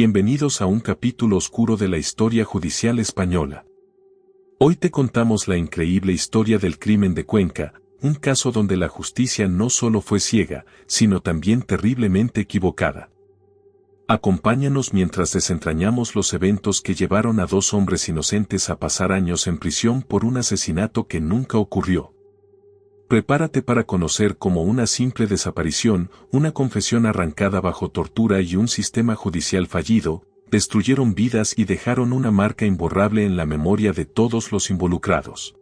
Bienvenidos a un capítulo oscuro de la historia judicial española. Hoy te contamos la increíble historia del crimen de Cuenca, un caso donde la justicia no solo fue ciega, sino también terriblemente equivocada. Acompáñanos mientras desentrañamos los eventos que llevaron a dos hombres inocentes a pasar años en prisión por un asesinato que nunca ocurrió. Prepárate para conocer cómo una simple desaparición, una confesión arrancada bajo tortura y un sistema judicial fallido, destruyeron vidas y dejaron una marca imborrable en la memoria de todos los involucrados.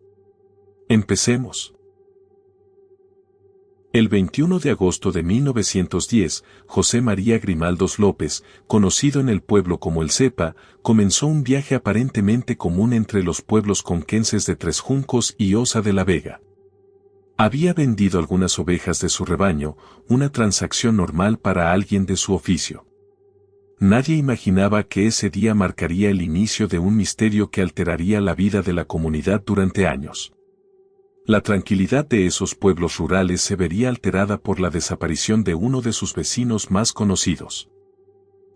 Empecemos. El 21 de agosto de 1910, José María Grimaldos López, conocido en el pueblo como el Cepa, comenzó un viaje aparentemente común entre los pueblos conquenses de Tres Juncos y Osa de la Vega. Había vendido algunas ovejas de su rebaño, una transacción normal para alguien de su oficio. Nadie imaginaba que ese día marcaría el inicio de un misterio que alteraría la vida de la comunidad durante años. La tranquilidad de esos pueblos rurales se vería alterada por la desaparición de uno de sus vecinos más conocidos.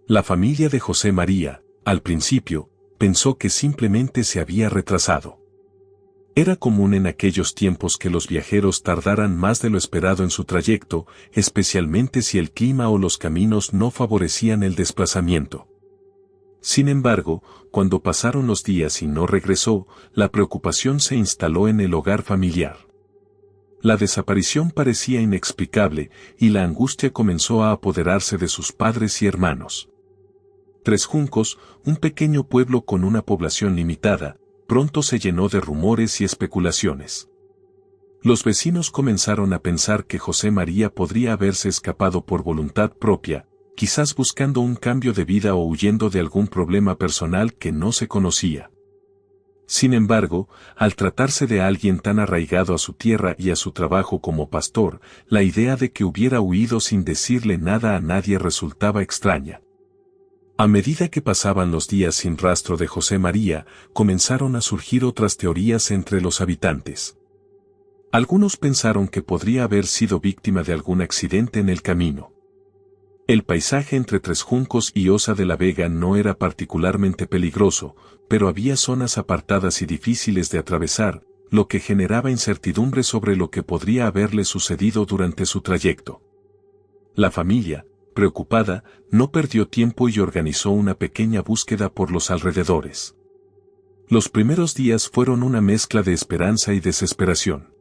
La familia de José María, al principio, pensó que simplemente se había retrasado. Era común en aquellos tiempos que los viajeros tardaran más de lo esperado en su trayecto, especialmente si el clima o los caminos no favorecían el desplazamiento. Sin embargo, cuando pasaron los días y no regresó, la preocupación se instaló en el hogar familiar. La desaparición parecía inexplicable y la angustia comenzó a apoderarse de sus padres y hermanos. Tres Juncos, un pequeño pueblo con una población limitada, pronto se llenó de rumores y especulaciones. Los vecinos comenzaron a pensar que José María podría haberse escapado por voluntad propia, quizás buscando un cambio de vida o huyendo de algún problema personal que no se conocía. Sin embargo, al tratarse de alguien tan arraigado a su tierra y a su trabajo como pastor, la idea de que hubiera huido sin decirle nada a nadie resultaba extraña. A medida que pasaban los días sin rastro de José María, comenzaron a surgir otras teorías entre los habitantes. Algunos pensaron que podría haber sido víctima de algún accidente en el camino. El paisaje entre Tres Juncos y Osa de la Vega no era particularmente peligroso, pero había zonas apartadas y difíciles de atravesar, lo que generaba incertidumbre sobre lo que podría haberle sucedido durante su trayecto. La familia, preocupada, no perdió tiempo y organizó una pequeña búsqueda por los alrededores. Los primeros días fueron una mezcla de esperanza y desesperación.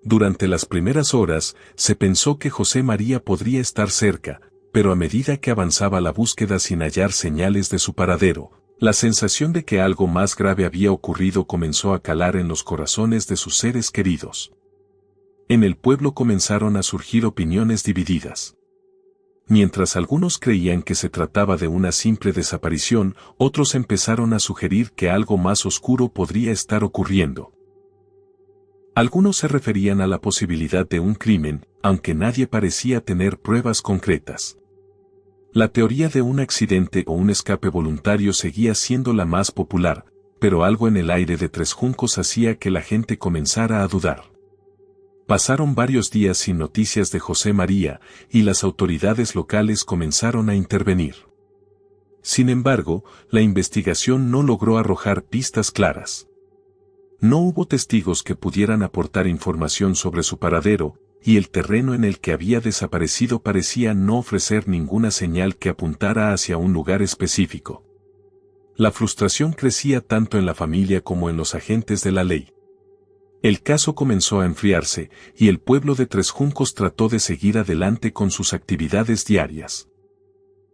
Durante las primeras horas, se pensó que José María podría estar cerca, pero a medida que avanzaba la búsqueda sin hallar señales de su paradero, la sensación de que algo más grave había ocurrido comenzó a calar en los corazones de sus seres queridos. En el pueblo comenzaron a surgir opiniones divididas. Mientras algunos creían que se trataba de una simple desaparición, otros empezaron a sugerir que algo más oscuro podría estar ocurriendo. Algunos se referían a la posibilidad de un crimen, aunque nadie parecía tener pruebas concretas. La teoría de un accidente o un escape voluntario seguía siendo la más popular, pero algo en el aire de Tres Juncos hacía que la gente comenzara a dudar. Pasaron varios días sin noticias de José María, y las autoridades locales comenzaron a intervenir. Sin embargo, la investigación no logró arrojar pistas claras. No hubo testigos que pudieran aportar información sobre su paradero, y el terreno en el que había desaparecido parecía no ofrecer ninguna señal que apuntara hacia un lugar específico. La frustración crecía tanto en la familia como en los agentes de la ley. El caso comenzó a enfriarse, y el pueblo de Tres Juncos trató de seguir adelante con sus actividades diarias.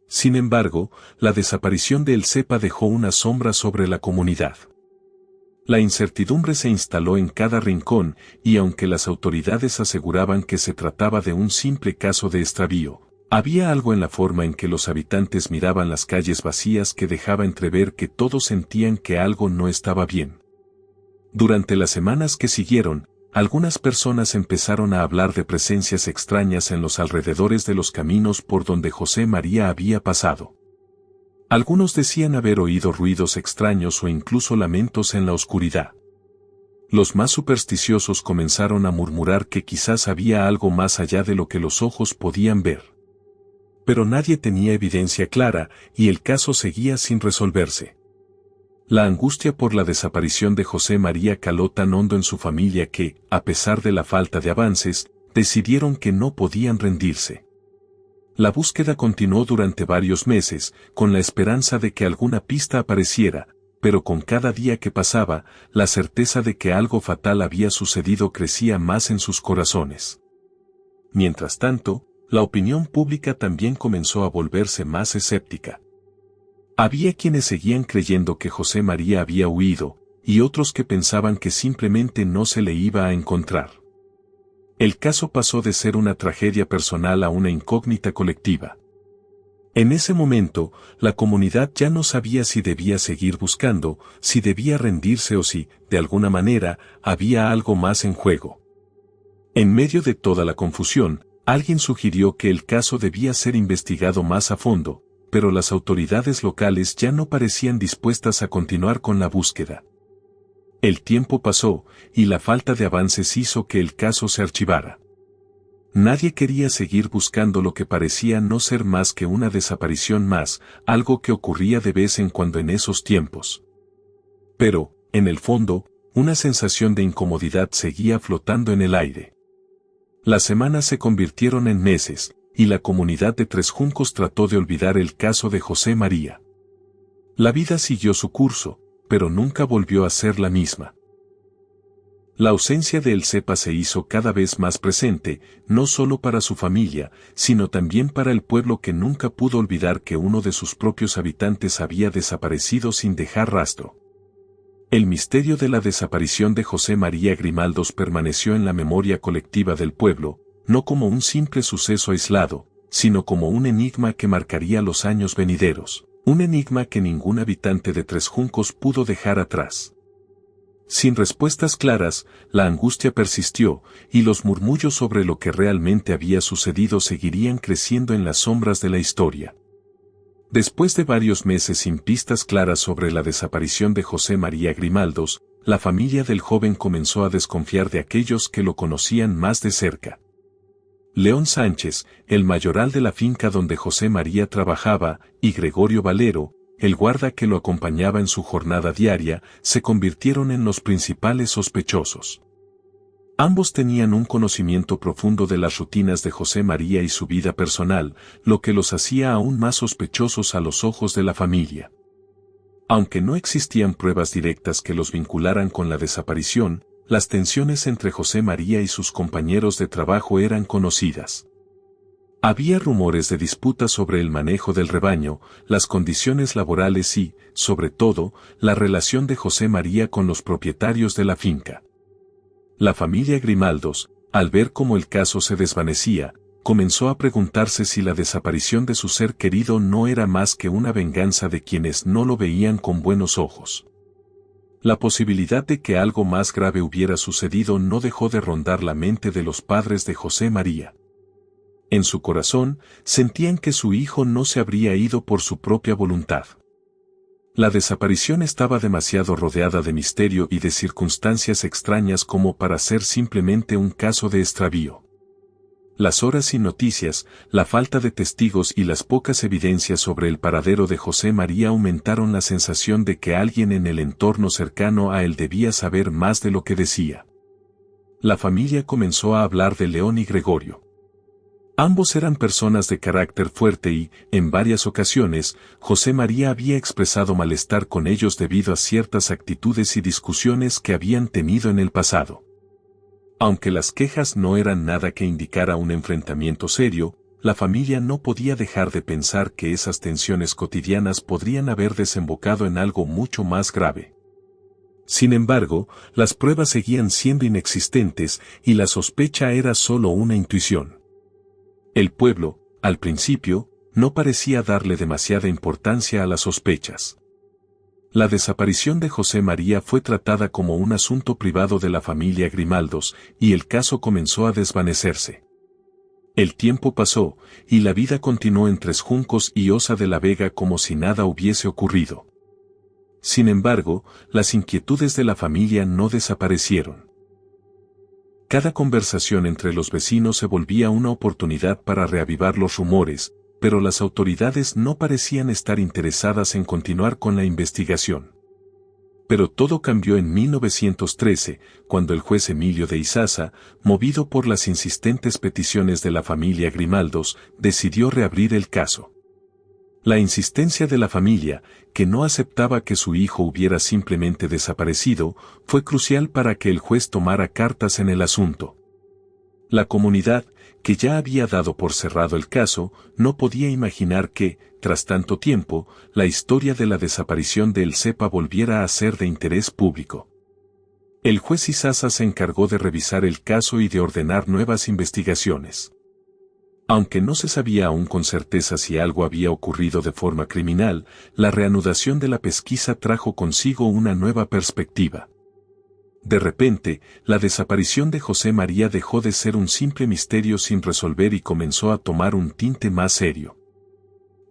Sin embargo, la desaparición de El Cepa dejó una sombra sobre la comunidad. La incertidumbre se instaló en cada rincón, y aunque las autoridades aseguraban que se trataba de un simple caso de extravío, había algo en la forma en que los habitantes miraban las calles vacías que dejaba entrever que todos sentían que algo no estaba bien. Durante las semanas que siguieron, algunas personas empezaron a hablar de presencias extrañas en los alrededores de los caminos por donde José María había pasado. Algunos decían haber oído ruidos extraños o incluso lamentos en la oscuridad. Los más supersticiosos comenzaron a murmurar que quizás había algo más allá de lo que los ojos podían ver. Pero nadie tenía evidencia clara, y el caso seguía sin resolverse. La angustia por la desaparición de José María caló tan hondo en su familia que, a pesar de la falta de avances, decidieron que no podían rendirse. La búsqueda continuó durante varios meses, con la esperanza de que alguna pista apareciera, pero con cada día que pasaba, la certeza de que algo fatal había sucedido crecía más en sus corazones. Mientras tanto, la opinión pública también comenzó a volverse más escéptica. Había quienes seguían creyendo que José María había huido, y otros que pensaban que simplemente no se le iba a encontrar. El caso pasó de ser una tragedia personal a una incógnita colectiva. En ese momento, la comunidad ya no sabía si debía seguir buscando, si debía rendirse o si, de alguna manera, había algo más en juego. En medio de toda la confusión, alguien sugirió que el caso debía ser investigado más a fondo, pero las autoridades locales ya no parecían dispuestas a continuar con la búsqueda. El tiempo pasó, y la falta de avances hizo que el caso se archivara. Nadie quería seguir buscando lo que parecía no ser más que una desaparición más, algo que ocurría de vez en cuando en esos tiempos. Pero, en el fondo, una sensación de incomodidad seguía flotando en el aire. Las semanas se convirtieron en meses, y la comunidad de Tres Juncos trató de olvidar el caso de José María. La vida siguió su curso, pero nunca volvió a ser la misma. La ausencia de El Cepa se hizo cada vez más presente, no solo para su familia, sino también para el pueblo que nunca pudo olvidar que uno de sus propios habitantes había desaparecido sin dejar rastro. El misterio de la desaparición de José María Grimaldos permaneció en la memoria colectiva del pueblo, no como un simple suceso aislado, sino como un enigma que marcaría los años venideros, un enigma que ningún habitante de Tres Juncos pudo dejar atrás. Sin respuestas claras, la angustia persistió, y los murmullos sobre lo que realmente había sucedido seguirían creciendo en las sombras de la historia. Después de varios meses sin pistas claras sobre la desaparición de José María Grimaldos, la familia del joven comenzó a desconfiar de aquellos que lo conocían más de cerca. León Sánchez, el mayoral de la finca donde José María trabajaba, y Gregorio Valero, el guarda que lo acompañaba en su jornada diaria, se convirtieron en los principales sospechosos. Ambos tenían un conocimiento profundo de las rutinas de José María y su vida personal, lo que los hacía aún más sospechosos a los ojos de la familia. Aunque no existían pruebas directas que los vincularan con la desaparición, las tensiones entre José María y sus compañeros de trabajo eran conocidas. Había rumores de disputas sobre el manejo del rebaño, las condiciones laborales y, sobre todo, la relación de José María con los propietarios de la finca. La familia Grimaldos, al ver cómo el caso se desvanecía, comenzó a preguntarse si la desaparición de su ser querido no era más que una venganza de quienes no lo veían con buenos ojos. La posibilidad de que algo más grave hubiera sucedido no dejó de rondar la mente de los padres de José María. En su corazón, sentían que su hijo no se habría ido por su propia voluntad. La desaparición estaba demasiado rodeada de misterio y de circunstancias extrañas como para ser simplemente un caso de extravío. Las horas sin noticias, la falta de testigos y las pocas evidencias sobre el paradero de José María aumentaron la sensación de que alguien en el entorno cercano a él debía saber más de lo que decía. La familia comenzó a hablar de León y Gregorio. Ambos eran personas de carácter fuerte y, en varias ocasiones, José María había expresado malestar con ellos debido a ciertas actitudes y discusiones que habían tenido en el pasado. Aunque las quejas no eran nada que indicara un enfrentamiento serio, la familia no podía dejar de pensar que esas tensiones cotidianas podrían haber desembocado en algo mucho más grave. Sin embargo, las pruebas seguían siendo inexistentes y la sospecha era solo una intuición. El pueblo, al principio, no parecía darle demasiada importancia a las sospechas. La desaparición de José María fue tratada como un asunto privado de la familia Grimaldos, y el caso comenzó a desvanecerse. El tiempo pasó, y la vida continuó en Tres Juncos y Osa de la Vega como si nada hubiese ocurrido. Sin embargo, las inquietudes de la familia no desaparecieron. Cada conversación entre los vecinos se volvía una oportunidad para reavivar los rumores, pero las autoridades no parecían estar interesadas en continuar con la investigación. Pero todo cambió en 1913, cuando el juez Emilio de Izaza, movido por las insistentes peticiones de la familia Grimaldos, decidió reabrir el caso. La insistencia de la familia, que no aceptaba que su hijo hubiera simplemente desaparecido, fue crucial para que el juez tomara cartas en el asunto. La comunidad, que ya había dado por cerrado el caso, no podía imaginar que, tras tanto tiempo, la historia de la desaparición de El Cepa volviera a ser de interés público. El juez Izaza se encargó de revisar el caso y de ordenar nuevas investigaciones. Aunque no se sabía aún con certeza si algo había ocurrido de forma criminal, la reanudación de la pesquisa trajo consigo una nueva perspectiva. De repente, la desaparición de José María dejó de ser un simple misterio sin resolver y comenzó a tomar un tinte más serio.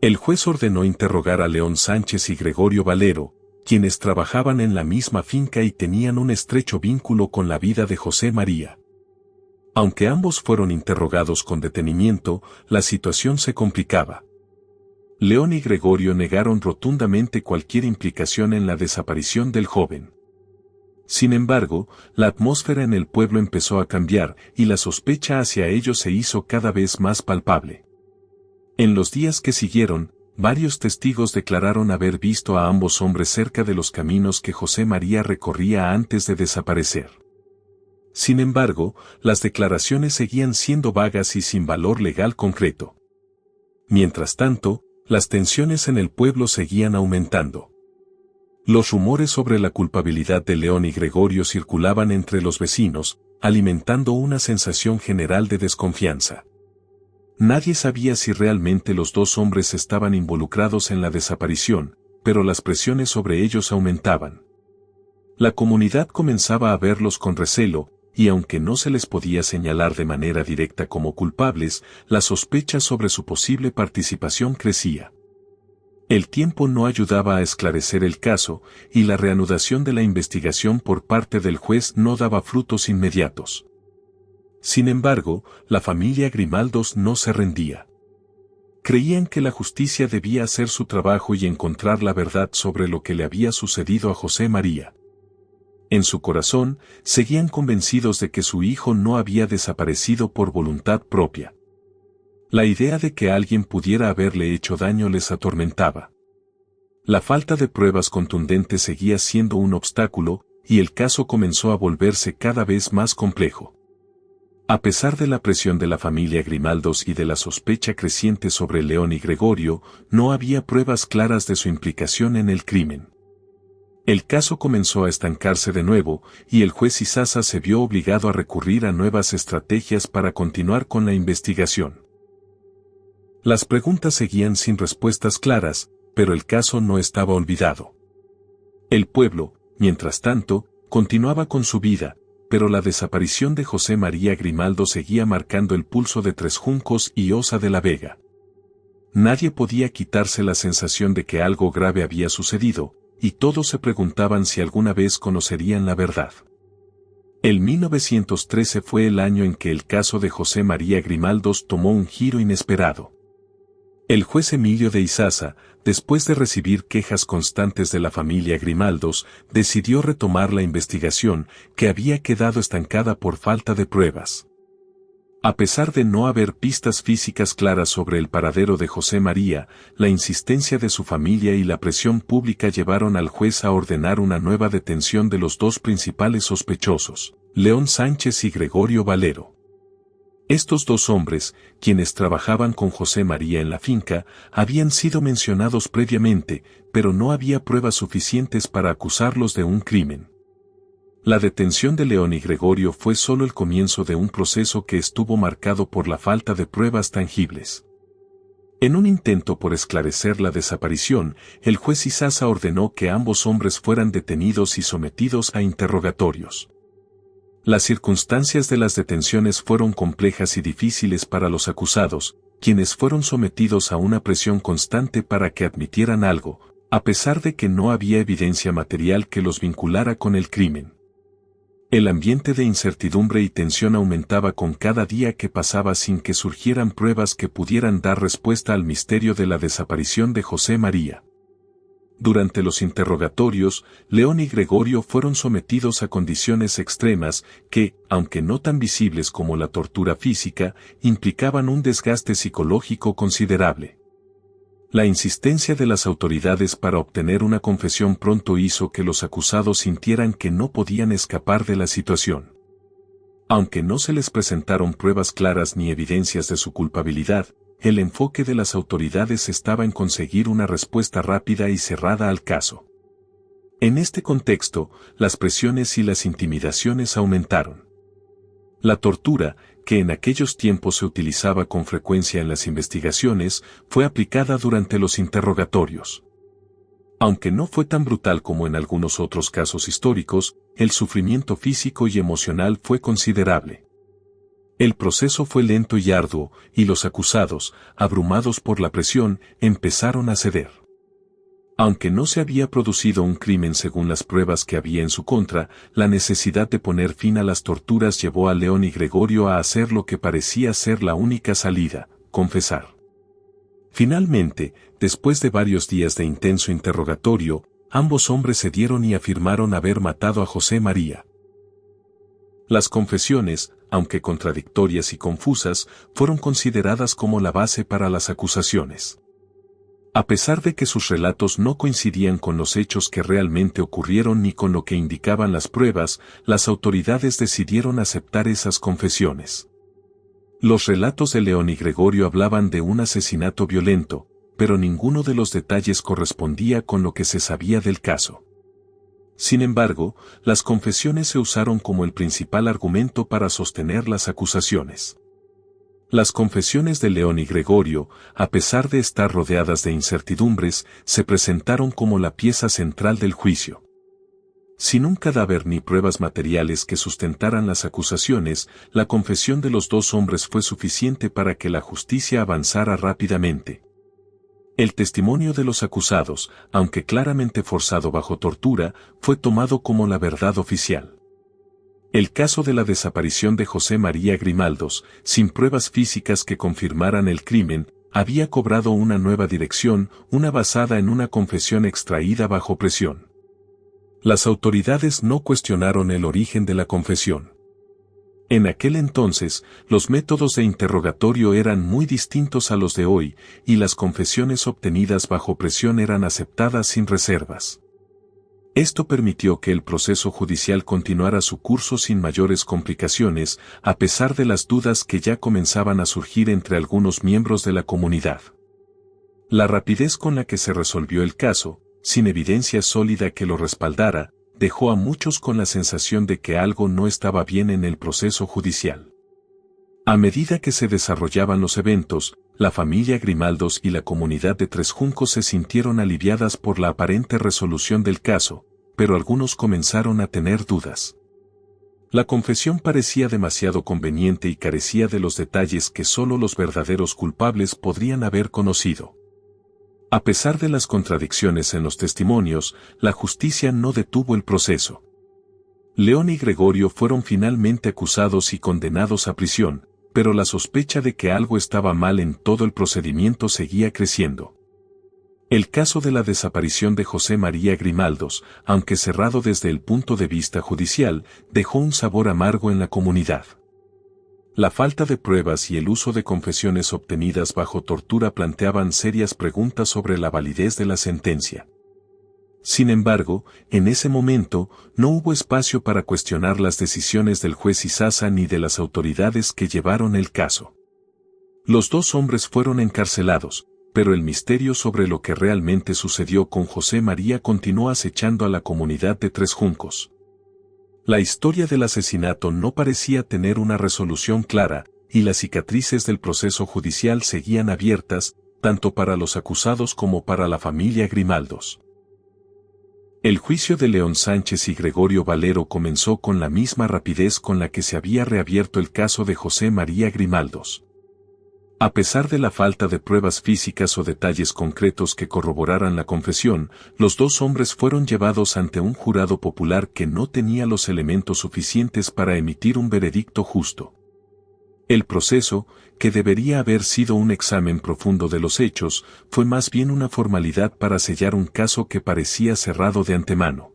El juez ordenó interrogar a León Sánchez y Gregorio Valero, quienes trabajaban en la misma finca y tenían un estrecho vínculo con la vida de José María. Aunque ambos fueron interrogados con detenimiento, la situación se complicaba. León y Gregorio negaron rotundamente cualquier implicación en la desaparición del joven. Sin embargo, la atmósfera en el pueblo empezó a cambiar y la sospecha hacia ellos se hizo cada vez más palpable. En los días que siguieron, varios testigos declararon haber visto a ambos hombres cerca de los caminos que José María recorría antes de desaparecer. Sin embargo, las declaraciones seguían siendo vagas y sin valor legal concreto. Mientras tanto, las tensiones en el pueblo seguían aumentando. Los rumores sobre la culpabilidad de León y Gregorio circulaban entre los vecinos, alimentando una sensación general de desconfianza. Nadie sabía si realmente los dos hombres estaban involucrados en la desaparición, pero las presiones sobre ellos aumentaban. La comunidad comenzaba a verlos con recelo, y aunque no se les podía señalar de manera directa como culpables, la sospecha sobre su posible participación crecía. El tiempo no ayudaba a esclarecer el caso, y la reanudación de la investigación por parte del juez no daba frutos inmediatos. Sin embargo, la familia Grimaldos no se rendía. Creían que la justicia debía hacer su trabajo y encontrar la verdad sobre lo que le había sucedido a José María. En su corazón, seguían convencidos de que su hijo no había desaparecido por voluntad propia. La idea de que alguien pudiera haberle hecho daño les atormentaba. La falta de pruebas contundentes seguía siendo un obstáculo, y el caso comenzó a volverse cada vez más complejo. A pesar de la presión de la familia Grimaldos y de la sospecha creciente sobre León y Gregorio, no había pruebas claras de su implicación en el crimen. El caso comenzó a estancarse de nuevo, y el juez Izaza se vio obligado a recurrir a nuevas estrategias para continuar con la investigación. Las preguntas seguían sin respuestas claras, pero el caso no estaba olvidado. El pueblo, mientras tanto, continuaba con su vida, pero la desaparición de José María Grimaldo seguía marcando el pulso de Tres Juncos y Osa de la Vega. Nadie podía quitarse la sensación de que algo grave había sucedido, y todos se preguntaban si alguna vez conocerían la verdad. El 1913 fue el año en que el caso de José María Grimaldos tomó un giro inesperado. El juez Emilio de Izaza, después de recibir quejas constantes de la familia Grimaldos, decidió retomar la investigación, que había quedado estancada por falta de pruebas. A pesar de no haber pistas físicas claras sobre el paradero de José María, la insistencia de su familia y la presión pública llevaron al juez a ordenar una nueva detención de los dos principales sospechosos, León Sánchez y Gregorio Valero. Estos dos hombres, quienes trabajaban con José María en la finca, habían sido mencionados previamente, pero no había pruebas suficientes para acusarlos de un crimen. La detención de León y Gregorio fue solo el comienzo de un proceso que estuvo marcado por la falta de pruebas tangibles. En un intento por esclarecer la desaparición, el juez Izaza ordenó que ambos hombres fueran detenidos y sometidos a interrogatorios. Las circunstancias de las detenciones fueron complejas y difíciles para los acusados, quienes fueron sometidos a una presión constante para que admitieran algo, a pesar de que no había evidencia material que los vinculara con el crimen. El ambiente de incertidumbre y tensión aumentaba con cada día que pasaba sin que surgieran pruebas que pudieran dar respuesta al misterio de la desaparición de José María. Durante los interrogatorios, León y Gregorio fueron sometidos a condiciones extremas que, aunque no tan visibles como la tortura física, implicaban un desgaste psicológico considerable. La insistencia de las autoridades para obtener una confesión pronto hizo que los acusados sintieran que no podían escapar de la situación. Aunque no se les presentaron pruebas claras ni evidencias de su culpabilidad, el enfoque de las autoridades estaba en conseguir una respuesta rápida y cerrada al caso. En este contexto, las presiones y las intimidaciones aumentaron. La tortura, que en aquellos tiempos se utilizaba con frecuencia en las investigaciones, fue aplicada durante los interrogatorios. Aunque no fue tan brutal como en algunos otros casos históricos, el sufrimiento físico y emocional fue considerable. El proceso fue lento y arduo, y los acusados, abrumados por la presión, empezaron a ceder. Aunque no se había producido un crimen según las pruebas que había en su contra, la necesidad de poner fin a las torturas llevó a León y Gregorio a hacer lo que parecía ser la única salida: confesar. Finalmente, después de varios días de intenso interrogatorio, ambos hombres cedieron y afirmaron haber matado a José María. Las confesiones, aunque contradictorias y confusas, fueron consideradas como la base para las acusaciones. A pesar de que sus relatos no coincidían con los hechos que realmente ocurrieron ni con lo que indicaban las pruebas, las autoridades decidieron aceptar esas confesiones. Los relatos de León y Gregorio hablaban de un asesinato violento, pero ninguno de los detalles correspondía con lo que se sabía del caso. Sin embargo, las confesiones se usaron como el principal argumento para sostener las acusaciones. Las confesiones de León y Gregorio, a pesar de estar rodeadas de incertidumbres, se presentaron como la pieza central del juicio. Sin un cadáver ni pruebas materiales que sustentaran las acusaciones, la confesión de los dos hombres fue suficiente para que la justicia avanzara rápidamente. El testimonio de los acusados, aunque claramente forzado bajo tortura, fue tomado como la verdad oficial. El caso de la desaparición de José María Grimaldos, sin pruebas físicas que confirmaran el crimen, había cobrado una nueva dirección, una basada en una confesión extraída bajo presión. Las autoridades no cuestionaron el origen de la confesión. En aquel entonces, los métodos de interrogatorio eran muy distintos a los de hoy, y las confesiones obtenidas bajo presión eran aceptadas sin reservas. Esto permitió que el proceso judicial continuara su curso sin mayores complicaciones, a pesar de las dudas que ya comenzaban a surgir entre algunos miembros de la comunidad. La rapidez con la que se resolvió el caso, sin evidencia sólida que lo respaldara, dejó a muchos con la sensación de que algo no estaba bien en el proceso judicial. A medida que se desarrollaban los eventos, la familia Grimaldos y la comunidad de Tres Juncos se sintieron aliviadas por la aparente resolución del caso, pero algunos comenzaron a tener dudas. La confesión parecía demasiado conveniente y carecía de los detalles que solo los verdaderos culpables podrían haber conocido. A pesar de las contradicciones en los testimonios, la justicia no detuvo el proceso. León y Gregorio fueron finalmente acusados y condenados a prisión, pero la sospecha de que algo estaba mal en todo el procedimiento seguía creciendo. El caso de la desaparición de José María Grimaldos, aunque cerrado desde el punto de vista judicial, dejó un sabor amargo en la comunidad. La falta de pruebas y el uso de confesiones obtenidas bajo tortura planteaban serias preguntas sobre la validez de la sentencia. Sin embargo, en ese momento, no hubo espacio para cuestionar las decisiones del juez Izaza ni de las autoridades que llevaron el caso. Los dos hombres fueron encarcelados, pero el misterio sobre lo que realmente sucedió con José María continuó acechando a la comunidad de Tres Juncos. La historia del asesinato no parecía tener una resolución clara, y las cicatrices del proceso judicial seguían abiertas, tanto para los acusados como para la familia Grimaldos. El juicio de León Sánchez y Gregorio Valero comenzó con la misma rapidez con la que se había reabierto el caso de José María Grimaldos. A pesar de la falta de pruebas físicas o detalles concretos que corroboraran la confesión, los dos hombres fueron llevados ante un jurado popular que no tenía los elementos suficientes para emitir un veredicto justo. El proceso, que debería haber sido un examen profundo de los hechos, fue más bien una formalidad para sellar un caso que parecía cerrado de antemano.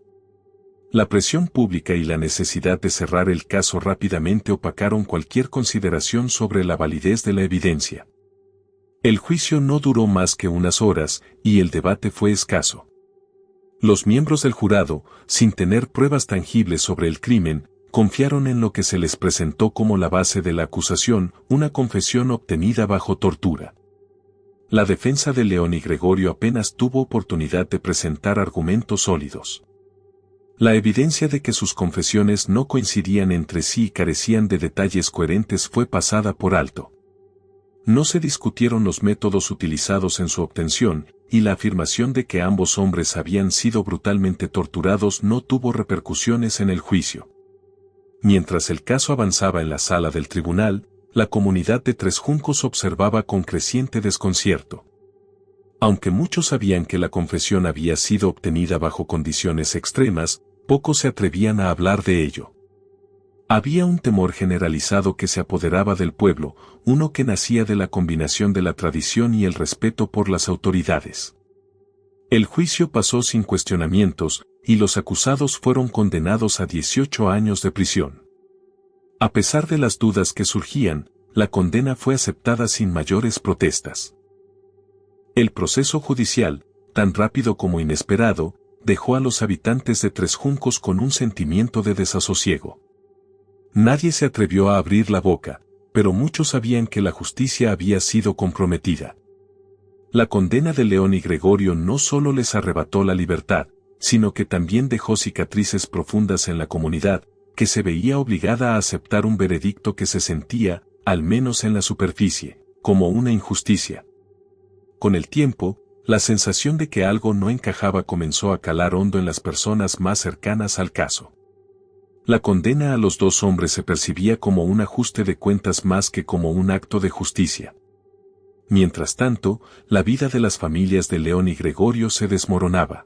La presión pública y la necesidad de cerrar el caso rápidamente opacaron cualquier consideración sobre la validez de la evidencia. El juicio no duró más que unas horas, y el debate fue escaso. Los miembros del jurado, sin tener pruebas tangibles sobre el crimen, confiaron en lo que se les presentó como la base de la acusación, una confesión obtenida bajo tortura. La defensa de León y Gregorio apenas tuvo oportunidad de presentar argumentos sólidos. La evidencia de que sus confesiones no coincidían entre sí y carecían de detalles coherentes fue pasada por alto. No se discutieron los métodos utilizados en su obtención, y la afirmación de que ambos hombres habían sido brutalmente torturados no tuvo repercusiones en el juicio. Mientras el caso avanzaba en la sala del tribunal, la comunidad de Tres Juncos observaba con creciente desconcierto. Aunque muchos sabían que la confesión había sido obtenida bajo condiciones extremas, pocos se atrevían a hablar de ello. Había un temor generalizado que se apoderaba del pueblo, uno que nacía de la combinación de la tradición y el respeto por las autoridades. El juicio pasó sin cuestionamientos, y los acusados fueron condenados a 18 años de prisión. A pesar de las dudas que surgían, la condena fue aceptada sin mayores protestas. El proceso judicial, tan rápido como inesperado, dejó a los habitantes de Tres Juncos con un sentimiento de desasosiego. Nadie se atrevió a abrir la boca, pero muchos sabían que la justicia había sido comprometida. La condena de León y Gregorio no solo les arrebató la libertad, sino que también dejó cicatrices profundas en la comunidad, que se veía obligada a aceptar un veredicto que se sentía, al menos en la superficie, como una injusticia. Con el tiempo, la sensación de que algo no encajaba comenzó a calar hondo en las personas más cercanas al caso. La condena a los dos hombres se percibía como un ajuste de cuentas más que como un acto de justicia. Mientras tanto, la vida de las familias de León y Gregorio se desmoronaba.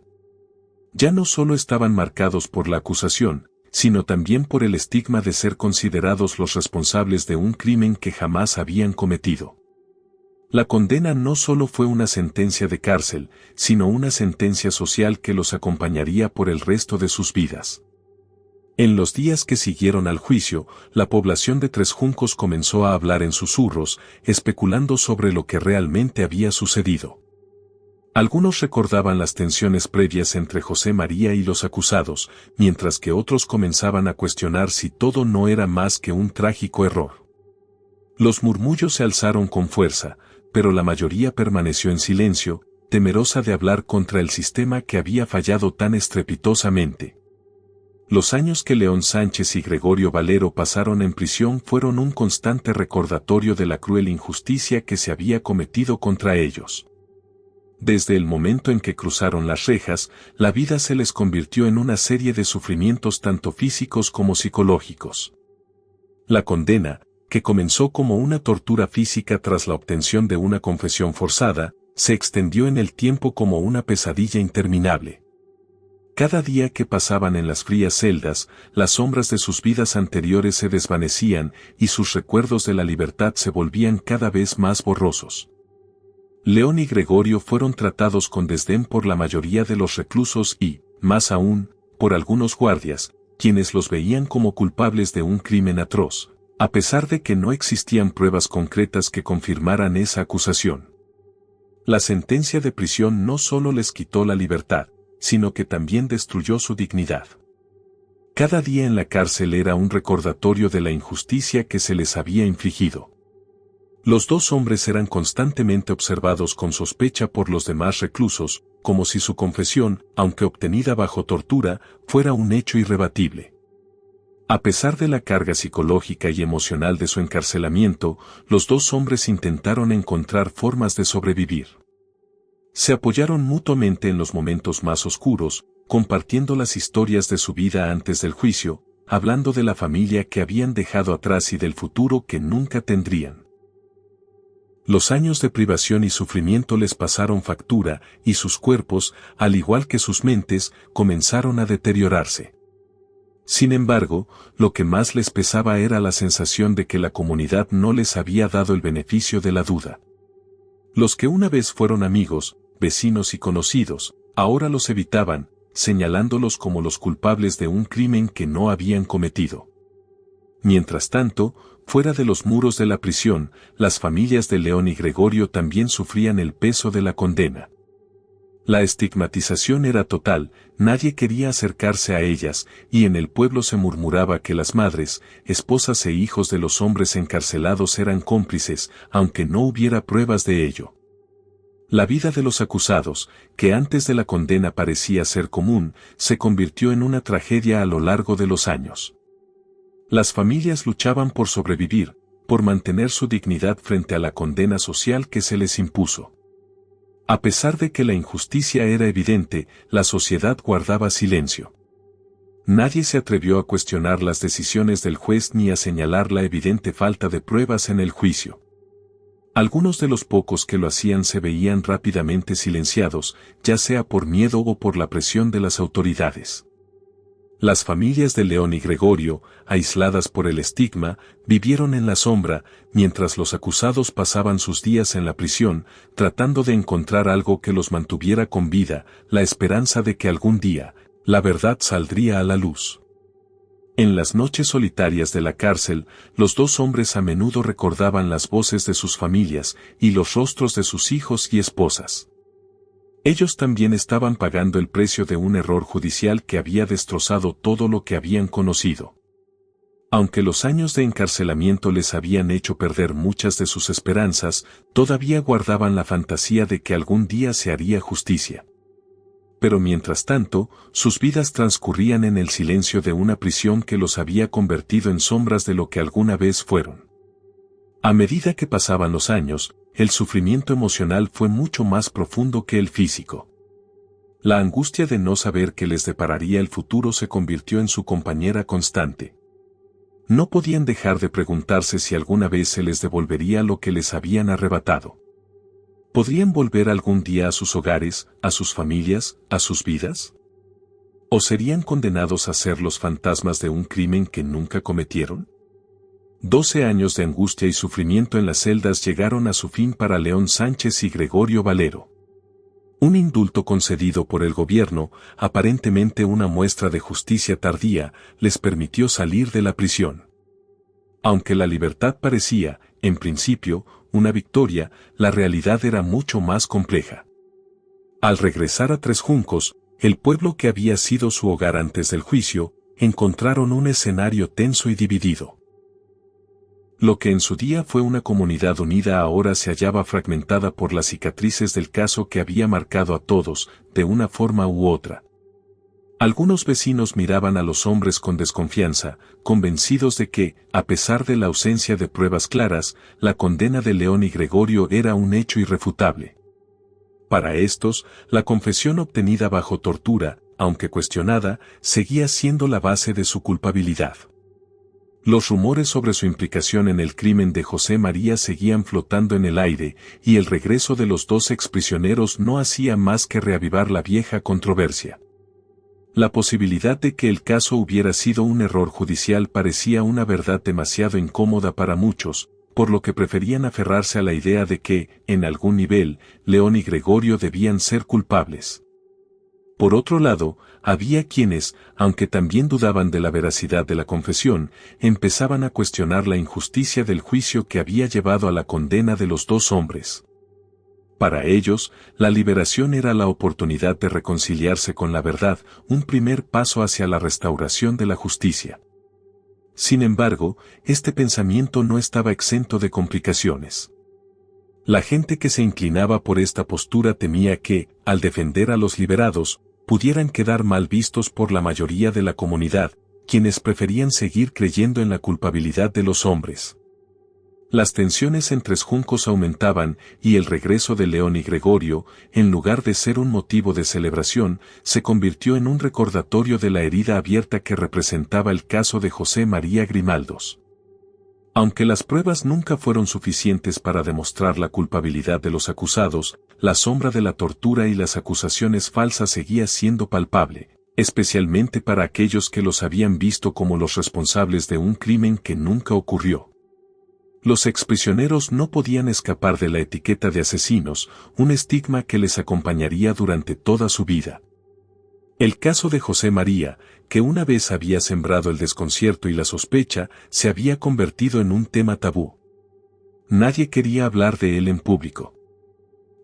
Ya no solo estaban marcados por la acusación, sino también por el estigma de ser considerados los responsables de un crimen que jamás habían cometido. La condena no solo fue una sentencia de cárcel, sino una sentencia social que los acompañaría por el resto de sus vidas. En los días que siguieron al juicio, la población de Tres Juncos comenzó a hablar en susurros, especulando sobre lo que realmente había sucedido. Algunos recordaban las tensiones previas entre José María y los acusados, mientras que otros comenzaban a cuestionar si todo no era más que un trágico error. Los murmullos se alzaron con fuerza, pero la mayoría permaneció en silencio, temerosa de hablar contra el sistema que había fallado tan estrepitosamente. Los años que León Sánchez y Gregorio Valero pasaron en prisión fueron un constante recordatorio de la cruel injusticia que se había cometido contra ellos. Desde el momento en que cruzaron las rejas, la vida se les convirtió en una serie de sufrimientos tanto físicos como psicológicos. La condena, que comenzó como una tortura física tras la obtención de una confesión forzada, se extendió en el tiempo como una pesadilla interminable. Cada día que pasaban en las frías celdas, las sombras de sus vidas anteriores se desvanecían y sus recuerdos de la libertad se volvían cada vez más borrosos. León y Gregorio fueron tratados con desdén por la mayoría de los reclusos y, más aún, por algunos guardias, quienes los veían como culpables de un crimen atroz, a pesar de que no existían pruebas concretas que confirmaran esa acusación. La sentencia de prisión no solo les quitó la libertad, sino que también destruyó su dignidad. Cada día en la cárcel era un recordatorio de la injusticia que se les había infligido. Los dos hombres eran constantemente observados con sospecha por los demás reclusos, como si su confesión, aunque obtenida bajo tortura, fuera un hecho irrebatible. A pesar de la carga psicológica y emocional de su encarcelamiento, los dos hombres intentaron encontrar formas de sobrevivir. Se apoyaron mutuamente en los momentos más oscuros, compartiendo las historias de su vida antes del juicio, hablando de la familia que habían dejado atrás y del futuro que nunca tendrían. Los años de privación y sufrimiento les pasaron factura, y sus cuerpos, al igual que sus mentes, comenzaron a deteriorarse. Sin embargo, lo que más les pesaba era la sensación de que la comunidad no les había dado el beneficio de la duda. Los que una vez fueron amigos, vecinos y conocidos, ahora los evitaban, señalándolos como los culpables de un crimen que no habían cometido. Mientras tanto, fuera de los muros de la prisión, las familias de León y Gregorio también sufrían el peso de la condena. La estigmatización era total, nadie quería acercarse a ellas, y en el pueblo se murmuraba que las madres, esposas e hijos de los hombres encarcelados eran cómplices, aunque no hubiera pruebas de ello. La vida de los acusados, que antes de la condena parecía ser común, se convirtió en una tragedia a lo largo de los años. Las familias luchaban por sobrevivir, por mantener su dignidad frente a la condena social que se les impuso. A pesar de que la injusticia era evidente, la sociedad guardaba silencio. Nadie se atrevió a cuestionar las decisiones del juez ni a señalar la evidente falta de pruebas en el juicio. Algunos de los pocos que lo hacían se veían rápidamente silenciados, ya sea por miedo o por la presión de las autoridades. Las familias de León y Gregorio, aisladas por el estigma, vivieron en la sombra, mientras los acusados pasaban sus días en la prisión, tratando de encontrar algo que los mantuviera con vida, la esperanza de que algún día, la verdad saldría a la luz. En las noches solitarias de la cárcel, los dos hombres a menudo recordaban las voces de sus familias y los rostros de sus hijos y esposas. Ellos también estaban pagando el precio de un error judicial que había destrozado todo lo que habían conocido. Aunque los años de encarcelamiento les habían hecho perder muchas de sus esperanzas, todavía guardaban la fantasía de que algún día se haría justicia. Pero mientras tanto, sus vidas transcurrían en el silencio de una prisión que los había convertido en sombras de lo que alguna vez fueron. A medida que pasaban los años, el sufrimiento emocional fue mucho más profundo que el físico. La angustia de no saber qué les depararía el futuro se convirtió en su compañera constante. No podían dejar de preguntarse si alguna vez se les devolvería lo que les habían arrebatado. ¿Podrían volver algún día a sus hogares, a sus familias, a sus vidas? ¿O serían condenados a ser los fantasmas de un crimen que nunca cometieron? 12 años de angustia y sufrimiento en las celdas llegaron a su fin para León Sánchez y Gregorio Valero. Un indulto concedido por el gobierno, aparentemente una muestra de justicia tardía, les permitió salir de la prisión. Aunque la libertad parecía, en principio, una victoria, la realidad era mucho más compleja. Al regresar a Tres Juncos, el pueblo que había sido su hogar antes del juicio, encontraron un escenario tenso y dividido. Lo que en su día fue una comunidad unida ahora se hallaba fragmentada por las cicatrices del caso que había marcado a todos, de una forma u otra. Algunos vecinos miraban a los hombres con desconfianza, convencidos de que, a pesar de la ausencia de pruebas claras, la condena de León y Gregorio era un hecho irrefutable. Para estos, la confesión obtenida bajo tortura, aunque cuestionada, seguía siendo la base de su culpabilidad. Los rumores sobre su implicación en el crimen de José María seguían flotando en el aire, y el regreso de los dos exprisioneros no hacía más que reavivar la vieja controversia. La posibilidad de que el caso hubiera sido un error judicial parecía una verdad demasiado incómoda para muchos, por lo que preferían aferrarse a la idea de que, en algún nivel, León y Gregorio debían ser culpables. Por otro lado, había quienes, aunque también dudaban de la veracidad de la confesión, empezaban a cuestionar la injusticia del juicio que había llevado a la condena de los dos hombres. Para ellos, la liberación era la oportunidad de reconciliarse con la verdad, un primer paso hacia la restauración de la justicia. Sin embargo, este pensamiento no estaba exento de complicaciones. La gente que se inclinaba por esta postura temía que, al defender a los liberados, pudieran quedar mal vistos por la mayoría de la comunidad, quienes preferían seguir creyendo en la culpabilidad de los hombres. Las tensiones en Tres Juncos aumentaban y el regreso de León y Gregorio, en lugar de ser un motivo de celebración, se convirtió en un recordatorio de la herida abierta que representaba el caso de José María Grimaldos. Aunque las pruebas nunca fueron suficientes para demostrar la culpabilidad de los acusados, la sombra de la tortura y las acusaciones falsas seguía siendo palpable, especialmente para aquellos que los habían visto como los responsables de un crimen que nunca ocurrió. Los exprisioneros no podían escapar de la etiqueta de asesinos, un estigma que les acompañaría durante toda su vida. El caso de José María, que una vez había sembrado el desconcierto y la sospecha, se había convertido en un tema tabú. Nadie quería hablar de él en público.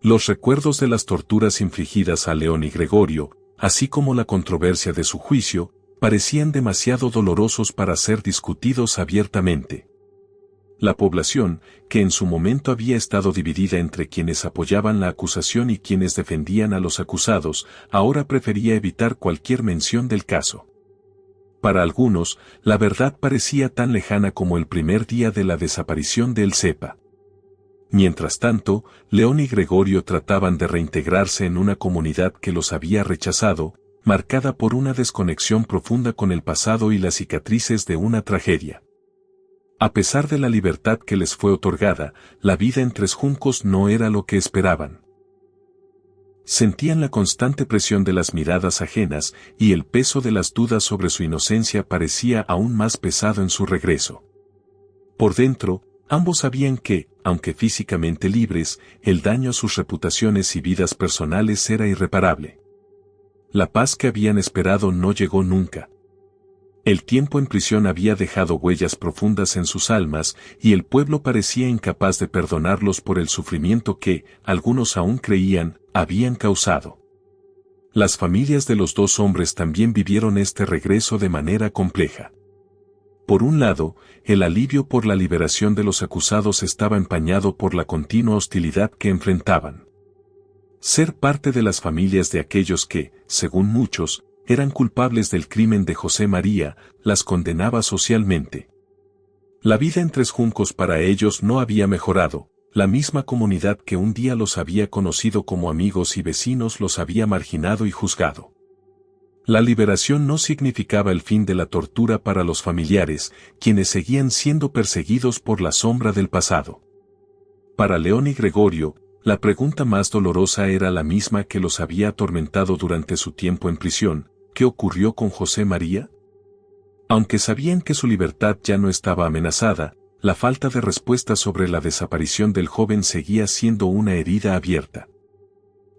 Los recuerdos de las torturas infligidas a León y Gregorio, así como la controversia de su juicio, parecían demasiado dolorosos para ser discutidos abiertamente. La población, que en su momento había estado dividida entre quienes apoyaban la acusación y quienes defendían a los acusados, ahora prefería evitar cualquier mención del caso. Para algunos, la verdad parecía tan lejana como el primer día de la desaparición de El Cepa. Mientras tanto, León y Gregorio trataban de reintegrarse en una comunidad que los había rechazado, marcada por una desconexión profunda con el pasado y las cicatrices de una tragedia. A pesar de la libertad que les fue otorgada, la vida en Tres Juncos no era lo que esperaban. Sentían la constante presión de las miradas ajenas y el peso de las dudas sobre su inocencia parecía aún más pesado en su regreso. Por dentro, ambos sabían que, aunque físicamente libres, el daño a sus reputaciones y vidas personales era irreparable. La paz que habían esperado no llegó nunca. El tiempo en prisión había dejado huellas profundas en sus almas y el pueblo parecía incapaz de perdonarlos por el sufrimiento que, algunos aún creían, habían causado. Las familias de los dos hombres también vivieron este regreso de manera compleja. Por un lado, el alivio por la liberación de los acusados estaba empañado por la continua hostilidad que enfrentaban. Ser parte de las familias de aquellos que, según muchos, eran culpables del crimen de José María, las condenaba socialmente. La vida en Tres Juncos para ellos no había mejorado, la misma comunidad que un día los había conocido como amigos y vecinos los había marginado y juzgado. La liberación no significaba el fin de la tortura para los familiares, quienes seguían siendo perseguidos por la sombra del pasado. Para León y Gregorio, la pregunta más dolorosa era la misma que los había atormentado durante su tiempo en prisión: ¿qué ocurrió con José María? Aunque sabían que su libertad ya no estaba amenazada, la falta de respuesta sobre la desaparición del joven seguía siendo una herida abierta.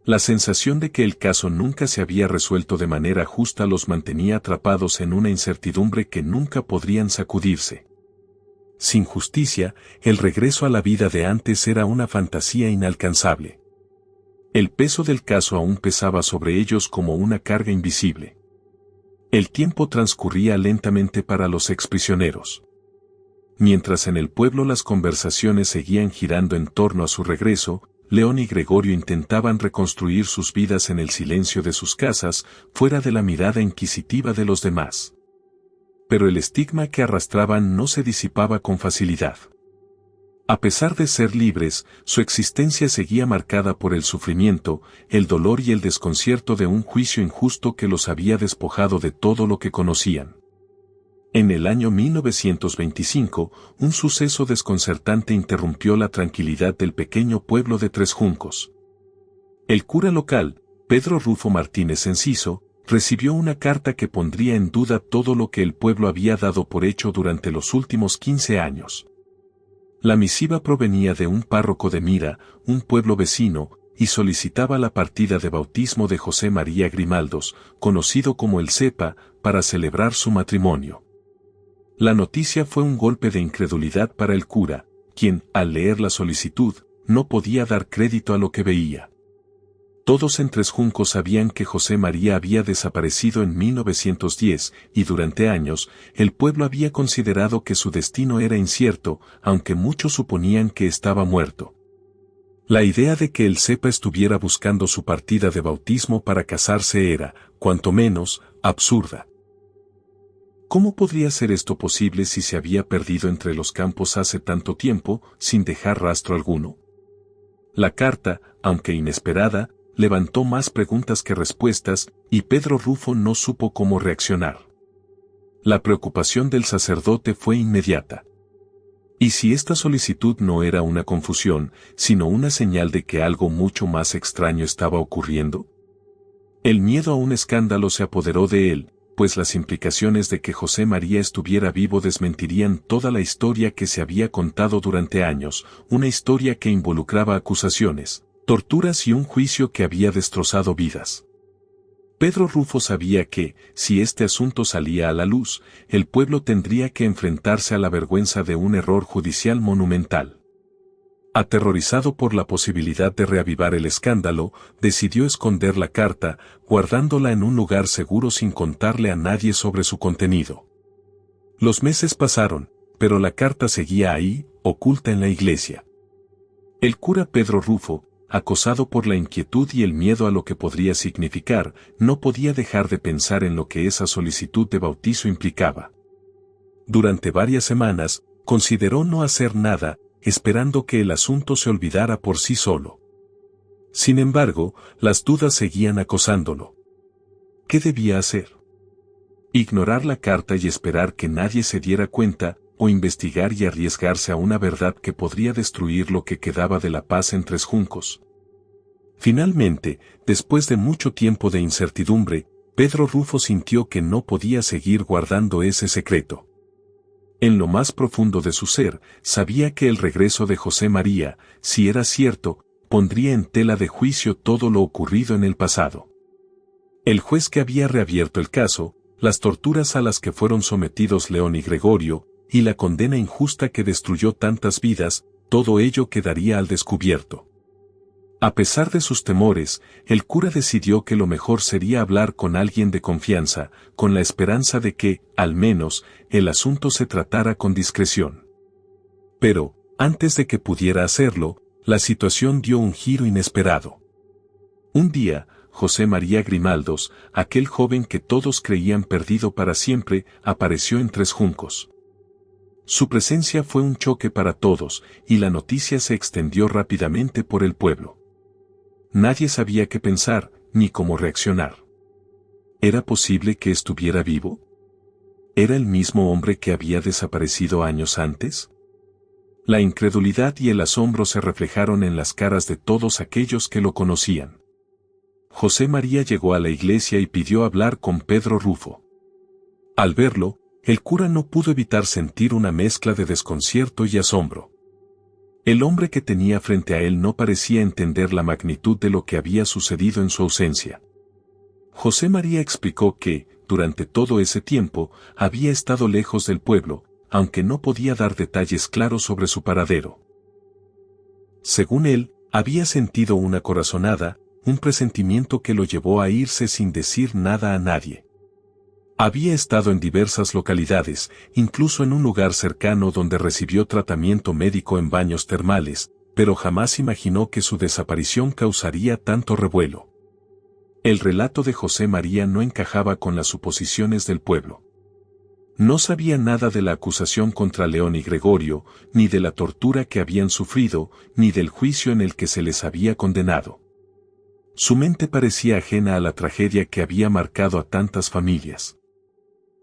La sensación de que el caso nunca se había resuelto de manera justa los mantenía atrapados en una incertidumbre que nunca podrían sacudirse. Sin justicia, el regreso a la vida de antes era una fantasía inalcanzable. El peso del caso aún pesaba sobre ellos como una carga invisible. El tiempo transcurría lentamente para los exprisioneros. Mientras en el pueblo las conversaciones seguían girando en torno a su regreso, León y Gregorio intentaban reconstruir sus vidas en el silencio de sus casas, fuera de la mirada inquisitiva de los demás. Pero el estigma que arrastraban no se disipaba con facilidad. A pesar de ser libres, su existencia seguía marcada por el sufrimiento, el dolor y el desconcierto de un juicio injusto que los había despojado de todo lo que conocían. En el año 1925, un suceso desconcertante interrumpió la tranquilidad del pequeño pueblo de Tres Juncos. El cura local, Pedro Rufo Martínez Enciso, recibió una carta que pondría en duda todo lo que el pueblo había dado por hecho durante los últimos 15 años. La misiva provenía de un párroco de Mira, un pueblo vecino, y solicitaba la partida de bautismo de José María Grimaldos, conocido como El Cepa, para celebrar su matrimonio. La noticia fue un golpe de incredulidad para el cura, quien, al leer la solicitud, no podía dar crédito a lo que veía. Todos en Tres Juncos sabían que José María había desaparecido en 1910, y durante años, el pueblo había considerado que su destino era incierto, aunque muchos suponían que estaba muerto. La idea de que El Cepa estuviera buscando su partida de bautismo para casarse era, cuanto menos, absurda. ¿Cómo podría ser esto posible si se había perdido entre los campos hace tanto tiempo, sin dejar rastro alguno? La carta, aunque inesperada, levantó más preguntas que respuestas, y Pedro Rufo no supo cómo reaccionar. La preocupación del sacerdote fue inmediata. Y si esta solicitud no era una confusión, sino una señal de que algo mucho más extraño estaba ocurriendo. El miedo a un escándalo se apoderó de él, pues las implicaciones de que José María estuviera vivo desmentirían toda la historia que se había contado durante años, una historia que involucraba acusaciones, torturas y un juicio que había destrozado vidas. Pedro Rufo sabía que, si este asunto salía a la luz, el pueblo tendría que enfrentarse a la vergüenza de un error judicial monumental. Aterrorizado por la posibilidad de reavivar el escándalo, decidió esconder la carta, guardándola en un lugar seguro sin contarle a nadie sobre su contenido. Los meses pasaron, pero la carta seguía ahí, oculta en la iglesia. El cura Pedro Rufo, acosado por la inquietud y el miedo a lo que podría significar, no podía dejar de pensar en lo que esa solicitud de bautizo implicaba. Durante varias semanas, consideró no hacer nada, esperando que el asunto se olvidara por sí solo. Sin embargo, las dudas seguían acosándolo. ¿Qué debía hacer? ¿Ignorar la carta y esperar que nadie se diera cuenta, o investigar y arriesgarse a una verdad que podría destruir lo que quedaba de la paz en Tres Juncos? Finalmente, después de mucho tiempo de incertidumbre, Pedro Rufo sintió que no podía seguir guardando ese secreto. En lo más profundo de su ser, sabía que el regreso de José María, si era cierto, pondría en tela de juicio todo lo ocurrido en el pasado. El juez que había reabierto el caso, las torturas a las que fueron sometidos León y Gregorio, y la condena injusta que destruyó tantas vidas, todo ello quedaría al descubierto. A pesar de sus temores, el cura decidió que lo mejor sería hablar con alguien de confianza, con la esperanza de que, al menos, el asunto se tratara con discreción. Pero, antes de que pudiera hacerlo, la situación dio un giro inesperado. Un día, José María Grimaldos, aquel joven que todos creían perdido para siempre, apareció en Tres Juncos. Su presencia fue un choque para todos, y la noticia se extendió rápidamente por el pueblo. Nadie sabía qué pensar, ni cómo reaccionar. ¿Era posible que estuviera vivo? ¿Era el mismo hombre que había desaparecido años antes? La incredulidad y el asombro se reflejaron en las caras de todos aquellos que lo conocían. José María llegó a la iglesia y pidió hablar con Pedro Rufo. Al verlo, el cura no pudo evitar sentir una mezcla de desconcierto y asombro. El hombre que tenía frente a él no parecía entender la magnitud de lo que había sucedido en su ausencia. José María explicó que, durante todo ese tiempo, había estado lejos del pueblo, aunque no podía dar detalles claros sobre su paradero. Según él, había sentido una corazonada, un presentimiento que lo llevó a irse sin decir nada a nadie. Había estado en diversas localidades, incluso en un lugar cercano donde recibió tratamiento médico en baños termales, pero jamás imaginó que su desaparición causaría tanto revuelo. El relato de José María no encajaba con las suposiciones del pueblo. No sabía nada de la acusación contra León y Gregorio, ni de la tortura que habían sufrido, ni del juicio en el que se les había condenado. Su mente parecía ajena a la tragedia que había marcado a tantas familias.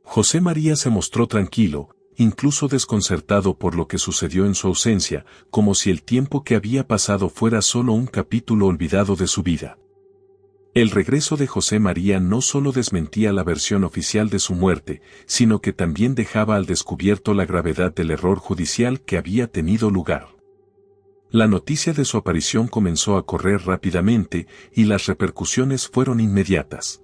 José María se mostró tranquilo, incluso desconcertado por lo que sucedió en su ausencia, como si el tiempo que había pasado fuera solo un capítulo olvidado de su vida. El regreso de José María no solo desmentía la versión oficial de su muerte, sino que también dejaba al descubierto la gravedad del error judicial que había tenido lugar. La noticia de su aparición comenzó a correr rápidamente y las repercusiones fueron inmediatas.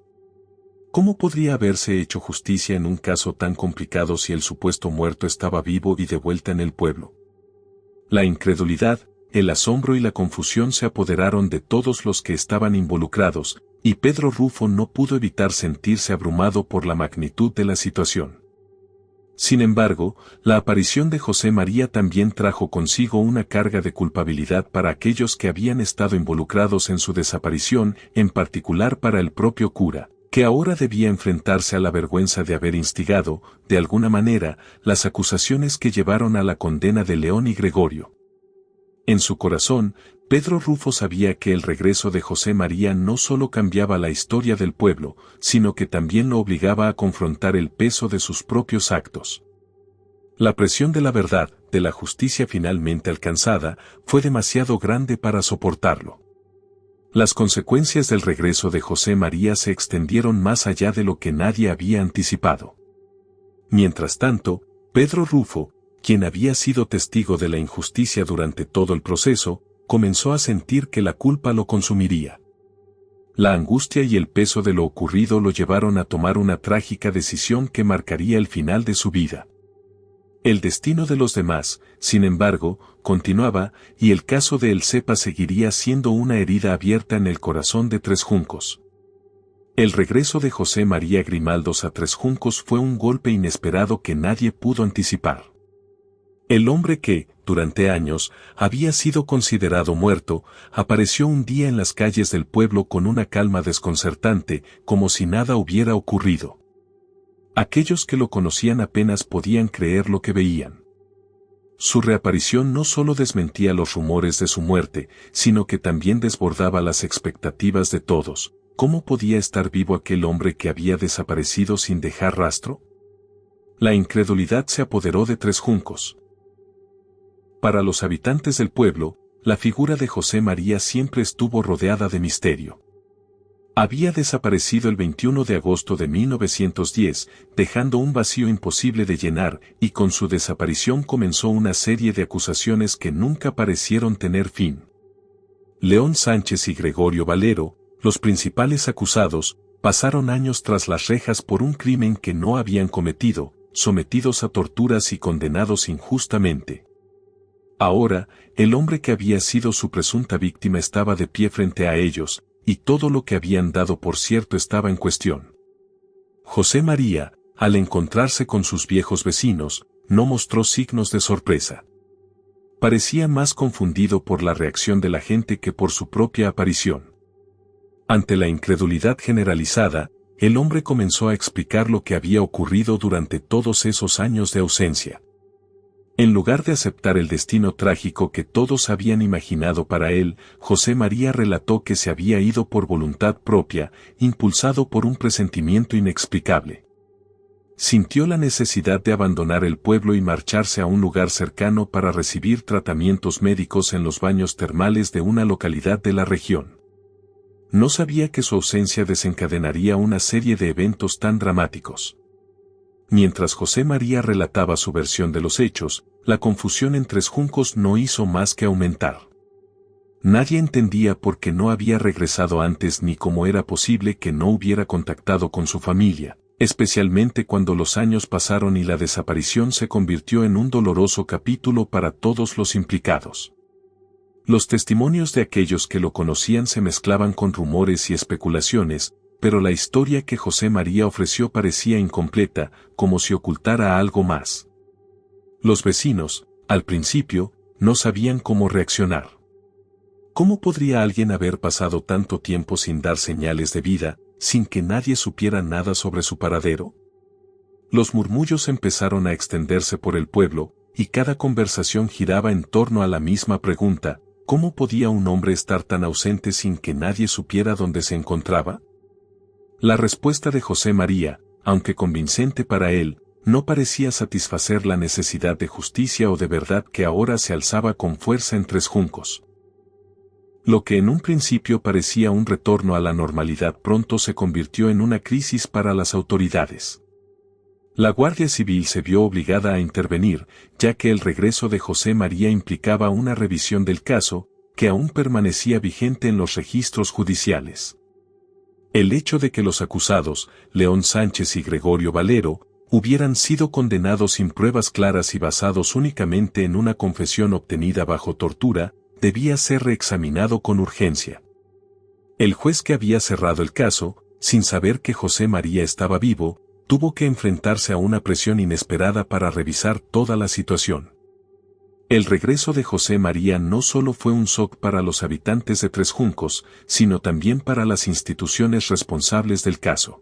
¿Cómo podría haberse hecho justicia en un caso tan complicado si el supuesto muerto estaba vivo y de vuelta en el pueblo? La incredulidad, el asombro y la confusión se apoderaron de todos los que estaban involucrados, y Pedro Rufo no pudo evitar sentirse abrumado por la magnitud de la situación. Sin embargo, la aparición de José María también trajo consigo una carga de culpabilidad para aquellos que habían estado involucrados en su desaparición, en particular para el propio cura, que ahora debía enfrentarse a la vergüenza de haber instigado, de alguna manera, las acusaciones que llevaron a la condena de León y Gregorio. En su corazón, Pedro Rufo sabía que el regreso de José María no solo cambiaba la historia del pueblo, sino que también lo obligaba a confrontar el peso de sus propios actos. La presión de la verdad, de la justicia finalmente alcanzada fue demasiado grande para soportarlo. Las consecuencias del regreso de José María se extendieron más allá de lo que nadie había anticipado. Mientras tanto, Pedro Rufo, quien había sido testigo de la injusticia durante todo el proceso, comenzó a sentir que la culpa lo consumiría. La angustia y el peso de lo ocurrido lo llevaron a tomar una trágica decisión que marcaría el final de su vida. El destino de los demás, sin embargo, continuaba, y el caso de El Cepa seguiría siendo una herida abierta en el corazón de Tres Juncos. El regreso de José María Grimaldos a Tres Juncos fue un golpe inesperado que nadie pudo anticipar. El hombre que, durante años, había sido considerado muerto, apareció un día en las calles del pueblo con una calma desconcertante, como si nada hubiera ocurrido. Aquellos que lo conocían apenas podían creer lo que veían. Su reaparición no solo desmentía los rumores de su muerte, sino que también desbordaba las expectativas de todos. ¿Cómo podía estar vivo aquel hombre que había desaparecido sin dejar rastro? La incredulidad se apoderó de Tres Juncos. Para los habitantes del pueblo, la figura de José María siempre estuvo rodeada de misterio. Había desaparecido el 21 de agosto de 1910, dejando un vacío imposible de llenar, y con su desaparición comenzó una serie de acusaciones que nunca parecieron tener fin. León Sánchez y Gregorio Valero, los principales acusados, pasaron años tras las rejas por un crimen que no habían cometido, sometidos a torturas y condenados injustamente. Ahora, el hombre que había sido su presunta víctima estaba de pie frente a ellos, y todo lo que habían dado por cierto estaba en cuestión. José María, al encontrarse con sus viejos vecinos, no mostró signos de sorpresa. Parecía más confundido por la reacción de la gente que por su propia aparición. Ante la incredulidad generalizada, el hombre comenzó a explicar lo que había ocurrido durante todos esos años de ausencia. En lugar de aceptar el destino trágico que todos habían imaginado para él, José María relató que se había ido por voluntad propia, impulsado por un presentimiento inexplicable. Sintió la necesidad de abandonar el pueblo y marcharse a un lugar cercano para recibir tratamientos médicos en los baños termales de una localidad de la región. No sabía que su ausencia desencadenaría una serie de eventos tan dramáticos. Mientras José María relataba su versión de los hechos, la confusión en Tres Juncos no hizo más que aumentar. Nadie entendía por qué no había regresado antes ni cómo era posible que no hubiera contactado con su familia, especialmente cuando los años pasaron y la desaparición se convirtió en un doloroso capítulo para todos los implicados. Los testimonios de aquellos que lo conocían se mezclaban con rumores y especulaciones, pero la historia que José María ofreció parecía incompleta, como si ocultara algo más. Los vecinos, al principio, no sabían cómo reaccionar. ¿Cómo podría alguien haber pasado tanto tiempo sin dar señales de vida, sin que nadie supiera nada sobre su paradero? Los murmullos empezaron a extenderse por el pueblo, y cada conversación giraba en torno a la misma pregunta: ¿cómo podía un hombre estar tan ausente sin que nadie supiera dónde se encontraba? La respuesta de José María, aunque convincente para él, no parecía satisfacer la necesidad de justicia o de verdad que ahora se alzaba con fuerza en Tres Juncos. Lo que en un principio parecía un retorno a la normalidad pronto se convirtió en una crisis para las autoridades. La Guardia Civil se vio obligada a intervenir, ya que el regreso de José María implicaba una revisión del caso, que aún permanecía vigente en los registros judiciales. El hecho de que los acusados, León Sánchez y Gregorio Valero, hubieran sido condenados sin pruebas claras y basados únicamente en una confesión obtenida bajo tortura, debía ser reexaminado con urgencia. El juez que había cerrado el caso, sin saber que José María estaba vivo, tuvo que enfrentarse a una presión inesperada para revisar toda la situación. El regreso de José María no solo fue un shock para los habitantes de Tres Juncos, sino también para las instituciones responsables del caso.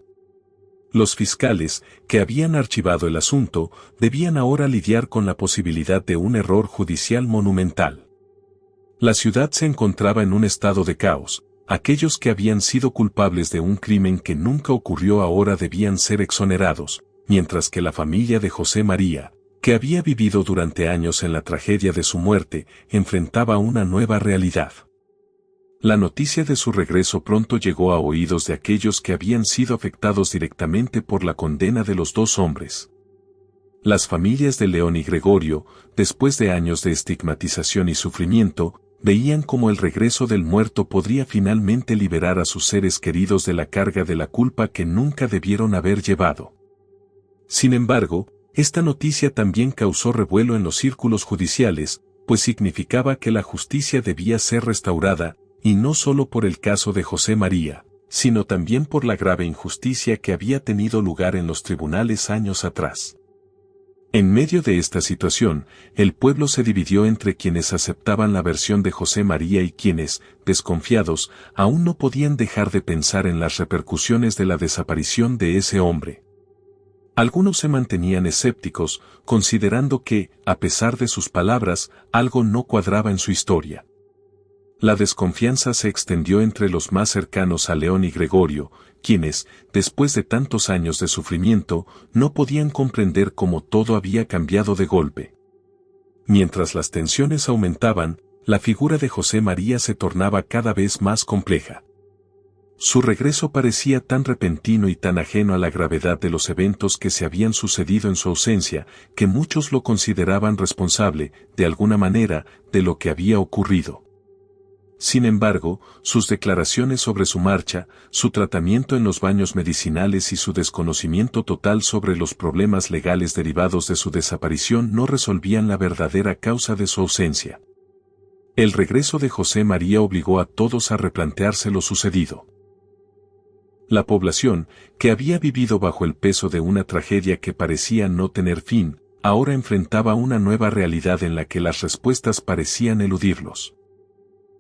Los fiscales, que habían archivado el asunto, debían ahora lidiar con la posibilidad de un error judicial monumental. La ciudad se encontraba en un estado de caos. Aquellos que habían sido culpables de un crimen que nunca ocurrió ahora debían ser exonerados, mientras que la familia de José María, que había vivido durante años en la tragedia de su muerte, enfrentaba una nueva realidad. La noticia de su regreso pronto llegó a oídos de aquellos que habían sido afectados directamente por la condena de los dos hombres. Las familias de León y Gregorio, después de años de estigmatización y sufrimiento, veían cómo el regreso del muerto podría finalmente liberar a sus seres queridos de la carga de la culpa que nunca debieron haber llevado. Sin embargo, esta noticia también causó revuelo en los círculos judiciales, pues significaba que la justicia debía ser restaurada, y no solo por el caso de José María, sino también por la grave injusticia que había tenido lugar en los tribunales años atrás. En medio de esta situación, el pueblo se dividió entre quienes aceptaban la versión de José María y quienes, desconfiados, aún no podían dejar de pensar en las repercusiones de la desaparición de ese hombre. Algunos se mantenían escépticos, considerando que, a pesar de sus palabras, algo no cuadraba en su historia. La desconfianza se extendió entre los más cercanos a León y Gregorio, quienes, después de tantos años de sufrimiento, no podían comprender cómo todo había cambiado de golpe. Mientras las tensiones aumentaban, la figura de José María se tornaba cada vez más compleja. Su regreso parecía tan repentino y tan ajeno a la gravedad de los eventos que se habían sucedido en su ausencia, que muchos lo consideraban responsable, de alguna manera, de lo que había ocurrido. Sin embargo, sus declaraciones sobre su marcha, su tratamiento en los baños medicinales y su desconocimiento total sobre los problemas legales derivados de su desaparición no resolvían la verdadera causa de su ausencia. El regreso de José María obligó a todos a replantearse lo sucedido. La población, que había vivido bajo el peso de una tragedia que parecía no tener fin, ahora enfrentaba una nueva realidad en la que las respuestas parecían eludirlos.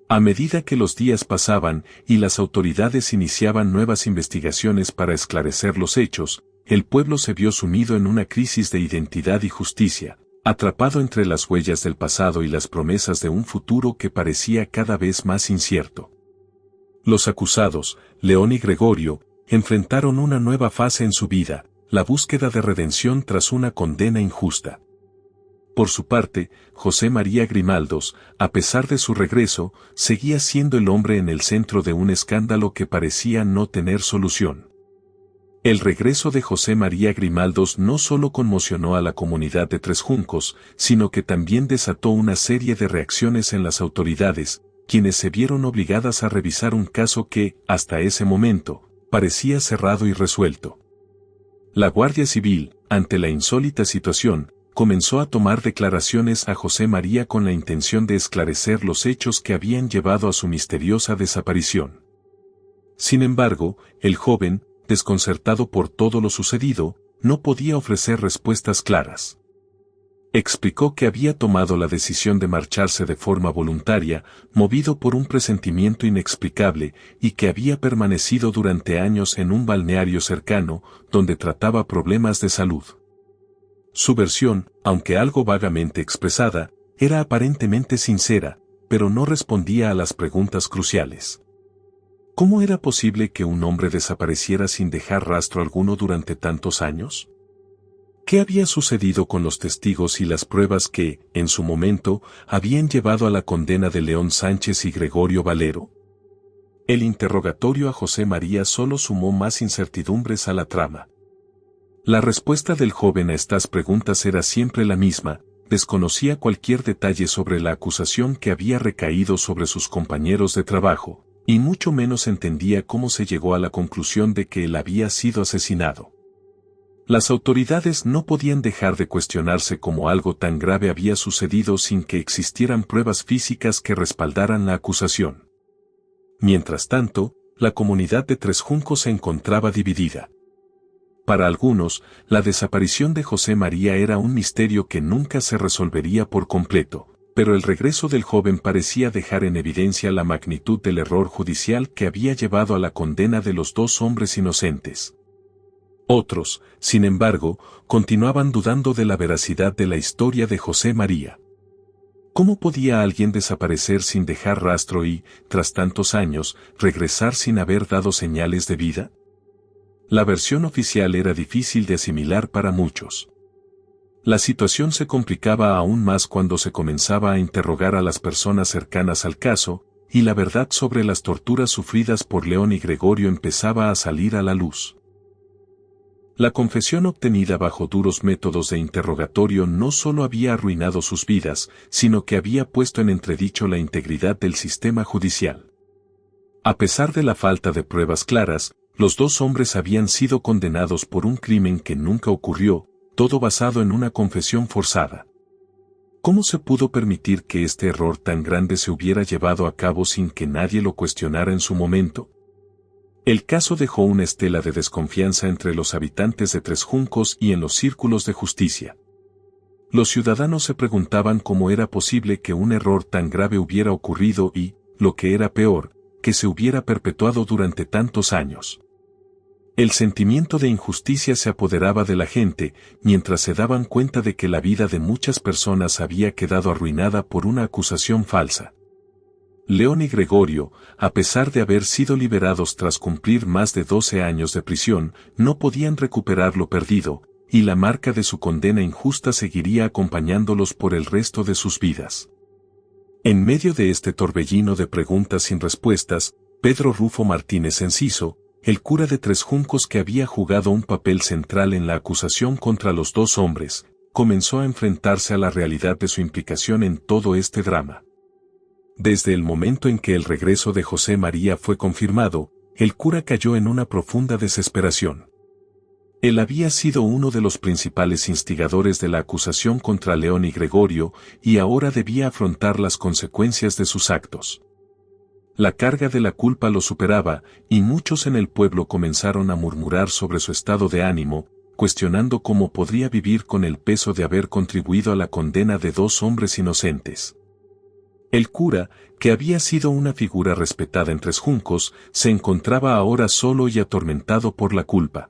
A medida que los días pasaban y las autoridades iniciaban nuevas investigaciones para esclarecer los hechos, el pueblo se vio sumido en una crisis de identidad y justicia, atrapado entre las huellas del pasado y las promesas de un futuro que parecía cada vez más incierto. Los acusados, León y Gregorio, enfrentaron una nueva fase en su vida, la búsqueda de redención tras una condena injusta. Por su parte, José María Grimaldos, a pesar de su regreso, seguía siendo el hombre en el centro de un escándalo que parecía no tener solución. El regreso de José María Grimaldos no solo conmocionó a la comunidad de Tres Juncos, sino que también desató una serie de reacciones en las autoridades, quienes se vieron obligadas a revisar un caso que, hasta ese momento, parecía cerrado y resuelto. La Guardia Civil, ante la insólita situación, comenzó a tomar declaraciones a José María con la intención de esclarecer los hechos que habían llevado a su misteriosa desaparición. Sin embargo, el joven, desconcertado por todo lo sucedido, no podía ofrecer respuestas claras. Explicó que había tomado la decisión de marcharse de forma voluntaria, movido por un presentimiento inexplicable, y que había permanecido durante años en un balneario cercano, donde trataba problemas de salud. Su versión, aunque algo vagamente expresada, era aparentemente sincera, pero no respondía a las preguntas cruciales. ¿Cómo era posible que un hombre desapareciera sin dejar rastro alguno durante tantos años? ¿Qué había sucedido con los testigos y las pruebas que, en su momento, habían llevado a la condena de León Sánchez y Gregorio Valero? El interrogatorio a José María solo sumó más incertidumbres a la trama. La respuesta del joven a estas preguntas era siempre la misma: desconocía cualquier detalle sobre la acusación que había recaído sobre sus compañeros de trabajo, y mucho menos entendía cómo se llegó a la conclusión de que él había sido asesinado. Las autoridades no podían dejar de cuestionarse cómo algo tan grave había sucedido sin que existieran pruebas físicas que respaldaran la acusación. Mientras tanto, la comunidad de Tres Juncos se encontraba dividida. Para algunos, la desaparición de José María era un misterio que nunca se resolvería por completo, pero el regreso del joven parecía dejar en evidencia la magnitud del error judicial que había llevado a la condena de los dos hombres inocentes. Otros, sin embargo, continuaban dudando de la veracidad de la historia de José María. ¿Cómo podía alguien desaparecer sin dejar rastro y, tras tantos años, regresar sin haber dado señales de vida? La versión oficial era difícil de asimilar para muchos. La situación se complicaba aún más cuando se comenzaba a interrogar a las personas cercanas al caso, y la verdad sobre las torturas sufridas por León y Gregorio empezaba a salir a la luz. La confesión obtenida bajo duros métodos de interrogatorio no solo había arruinado sus vidas, sino que había puesto en entredicho la integridad del sistema judicial. A pesar de la falta de pruebas claras, los dos hombres habían sido condenados por un crimen que nunca ocurrió, todo basado en una confesión forzada. ¿Cómo se pudo permitir que este error tan grande se hubiera llevado a cabo sin que nadie lo cuestionara en su momento? El caso dejó una estela de desconfianza entre los habitantes de Tres Juncos y en los círculos de justicia. Los ciudadanos se preguntaban cómo era posible que un error tan grave hubiera ocurrido y, lo que era peor, que se hubiera perpetuado durante tantos años. El sentimiento de injusticia se apoderaba de la gente, mientras se daban cuenta de que la vida de muchas personas había quedado arruinada por una acusación falsa. León y Gregorio, a pesar de haber sido liberados tras cumplir más de 12 años de prisión, no podían recuperar lo perdido, y la marca de su condena injusta seguiría acompañándolos por el resto de sus vidas. En medio de este torbellino de preguntas sin respuestas, Pedro Rufo Martínez Enciso, el cura de Tres Juncos que había jugado un papel central en la acusación contra los dos hombres, comenzó a enfrentarse a la realidad de su implicación en todo este drama. Desde el momento en que el regreso de José María fue confirmado, el cura cayó en una profunda desesperación. Él había sido uno de los principales instigadores de la acusación contra León y Gregorio, y ahora debía afrontar las consecuencias de sus actos. La carga de la culpa lo superaba, y muchos en el pueblo comenzaron a murmurar sobre su estado de ánimo, cuestionando cómo podría vivir con el peso de haber contribuido a la condena de dos hombres inocentes. El cura, que había sido una figura respetada en Tres Juncos, se encontraba ahora solo y atormentado por la culpa.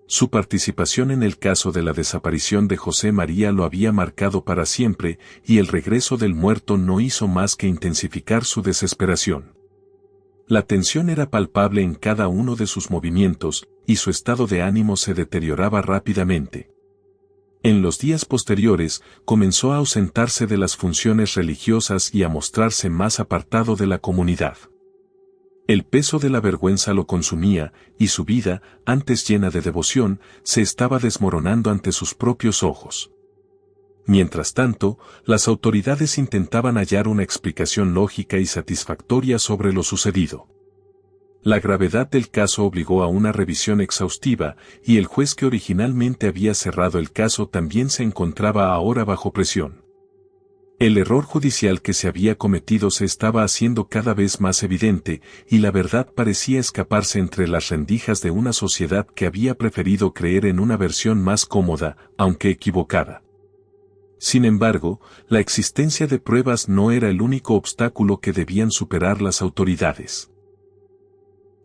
Su participación en el caso de la desaparición de José María lo había marcado para siempre, y el regreso del muerto no hizo más que intensificar su desesperación. La tensión era palpable en cada uno de sus movimientos, y su estado de ánimo se deterioraba rápidamente. En los días posteriores, comenzó a ausentarse de las funciones religiosas y a mostrarse más apartado de la comunidad. El peso de la vergüenza lo consumía, y su vida, antes llena de devoción, se estaba desmoronando ante sus propios ojos. Mientras tanto, las autoridades intentaban hallar una explicación lógica y satisfactoria sobre lo sucedido. La gravedad del caso obligó a una revisión exhaustiva, y el juez que originalmente había cerrado el caso también se encontraba ahora bajo presión. El error judicial que se había cometido se estaba haciendo cada vez más evidente, y la verdad parecía escaparse entre las rendijas de una sociedad que había preferido creer en una versión más cómoda, aunque equivocada. Sin embargo, la existencia de pruebas no era el único obstáculo que debían superar las autoridades.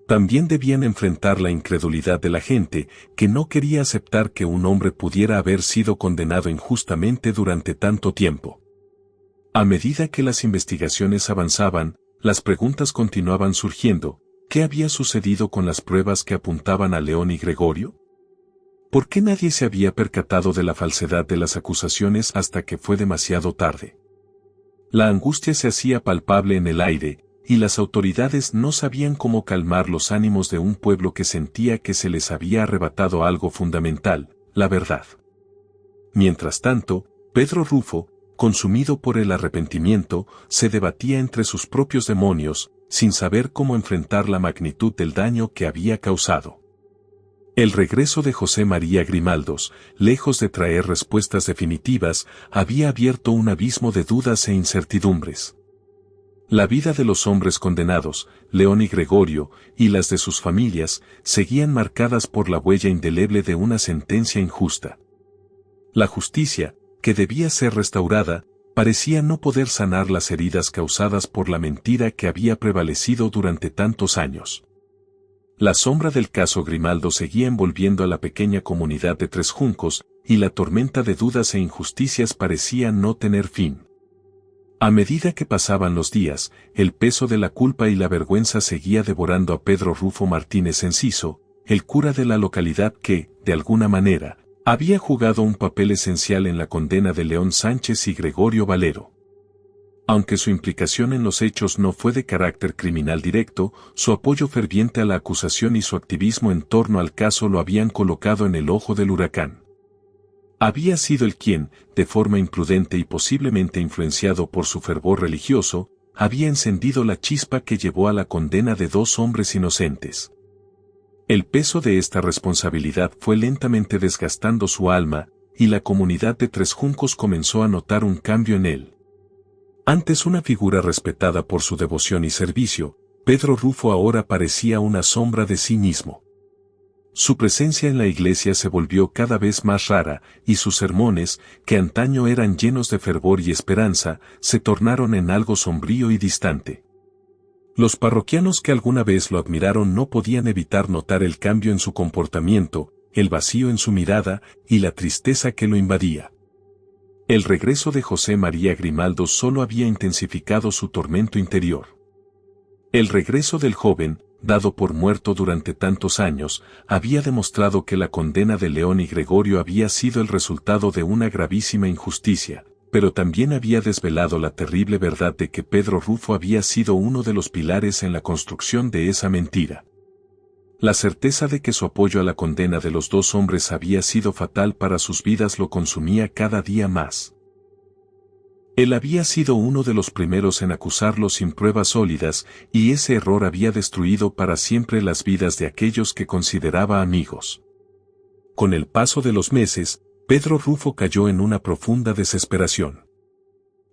También debían enfrentar la incredulidad de la gente, que no quería aceptar que un hombre pudiera haber sido condenado injustamente durante tanto tiempo. A medida que las investigaciones avanzaban, las preguntas continuaban surgiendo. ¿Qué había sucedido con las pruebas que apuntaban a León y Gregorio? ¿Por qué nadie se había percatado de la falsedad de las acusaciones hasta que fue demasiado tarde? La angustia se hacía palpable en el aire, y las autoridades no sabían cómo calmar los ánimos de un pueblo que sentía que se les había arrebatado algo fundamental, la verdad. Mientras tanto, Pedro Rufo, consumido por el arrepentimiento, se debatía entre sus propios demonios, sin saber cómo enfrentar la magnitud del daño que había causado. El regreso de José María Grimaldos, lejos de traer respuestas definitivas, había abierto un abismo de dudas e incertidumbres. La vida de los hombres condenados, León y Gregorio, y las de sus familias, seguían marcadas por la huella indeleble de una sentencia injusta. La justicia, que debía ser restaurada, parecía no poder sanar las heridas causadas por la mentira que había prevalecido durante tantos años. La sombra del caso Grimaldo seguía envolviendo a la pequeña comunidad de Tres Juncos, y la tormenta de dudas e injusticias parecía no tener fin. A medida que pasaban los días, el peso de la culpa y la vergüenza seguía devorando a Pedro Rufo Martínez Enciso, el cura de la localidad que, de alguna manera, Había jugado un papel esencial en la condena de León Sánchez y Gregorio Valero. Aunque su implicación en los hechos no fue de carácter criminal directo, su apoyo ferviente a la acusación y su activismo en torno al caso lo habían colocado en el ojo del huracán. Había sido él quien, de forma imprudente y posiblemente influenciado por su fervor religioso, había encendido la chispa que llevó a la condena de 2 hombres inocentes. El peso de esta responsabilidad fue lentamente desgastando su alma, y la comunidad de Tres Juncos comenzó a notar un cambio en él. Antes una figura respetada por su devoción y servicio, Pedro Rufo ahora parecía una sombra de sí mismo. Su presencia en la iglesia se volvió cada vez más rara, y sus sermones, que antaño eran llenos de fervor y esperanza, se tornaron en algo sombrío y distante. Los parroquianos que alguna vez lo admiraron no podían evitar notar el cambio en su comportamiento, el vacío en su mirada, y la tristeza que lo invadía. El regreso de José María Grimaldo solo había intensificado su tormento interior. El regreso del joven, dado por muerto durante tantos años, había demostrado que la condena de León y Gregorio había sido el resultado de una gravísima injusticia, pero también había desvelado la terrible verdad de que Pedro Rufo había sido uno de los pilares en la construcción de esa mentira. La certeza de que su apoyo a la condena de los 2 hombres había sido fatal para sus vidas lo consumía cada día más. Él había sido uno de los primeros en acusarlos sin pruebas sólidas, y ese error había destruido para siempre las vidas de aquellos que consideraba amigos. Con el paso de los meses, Pedro Rufo cayó en una profunda desesperación.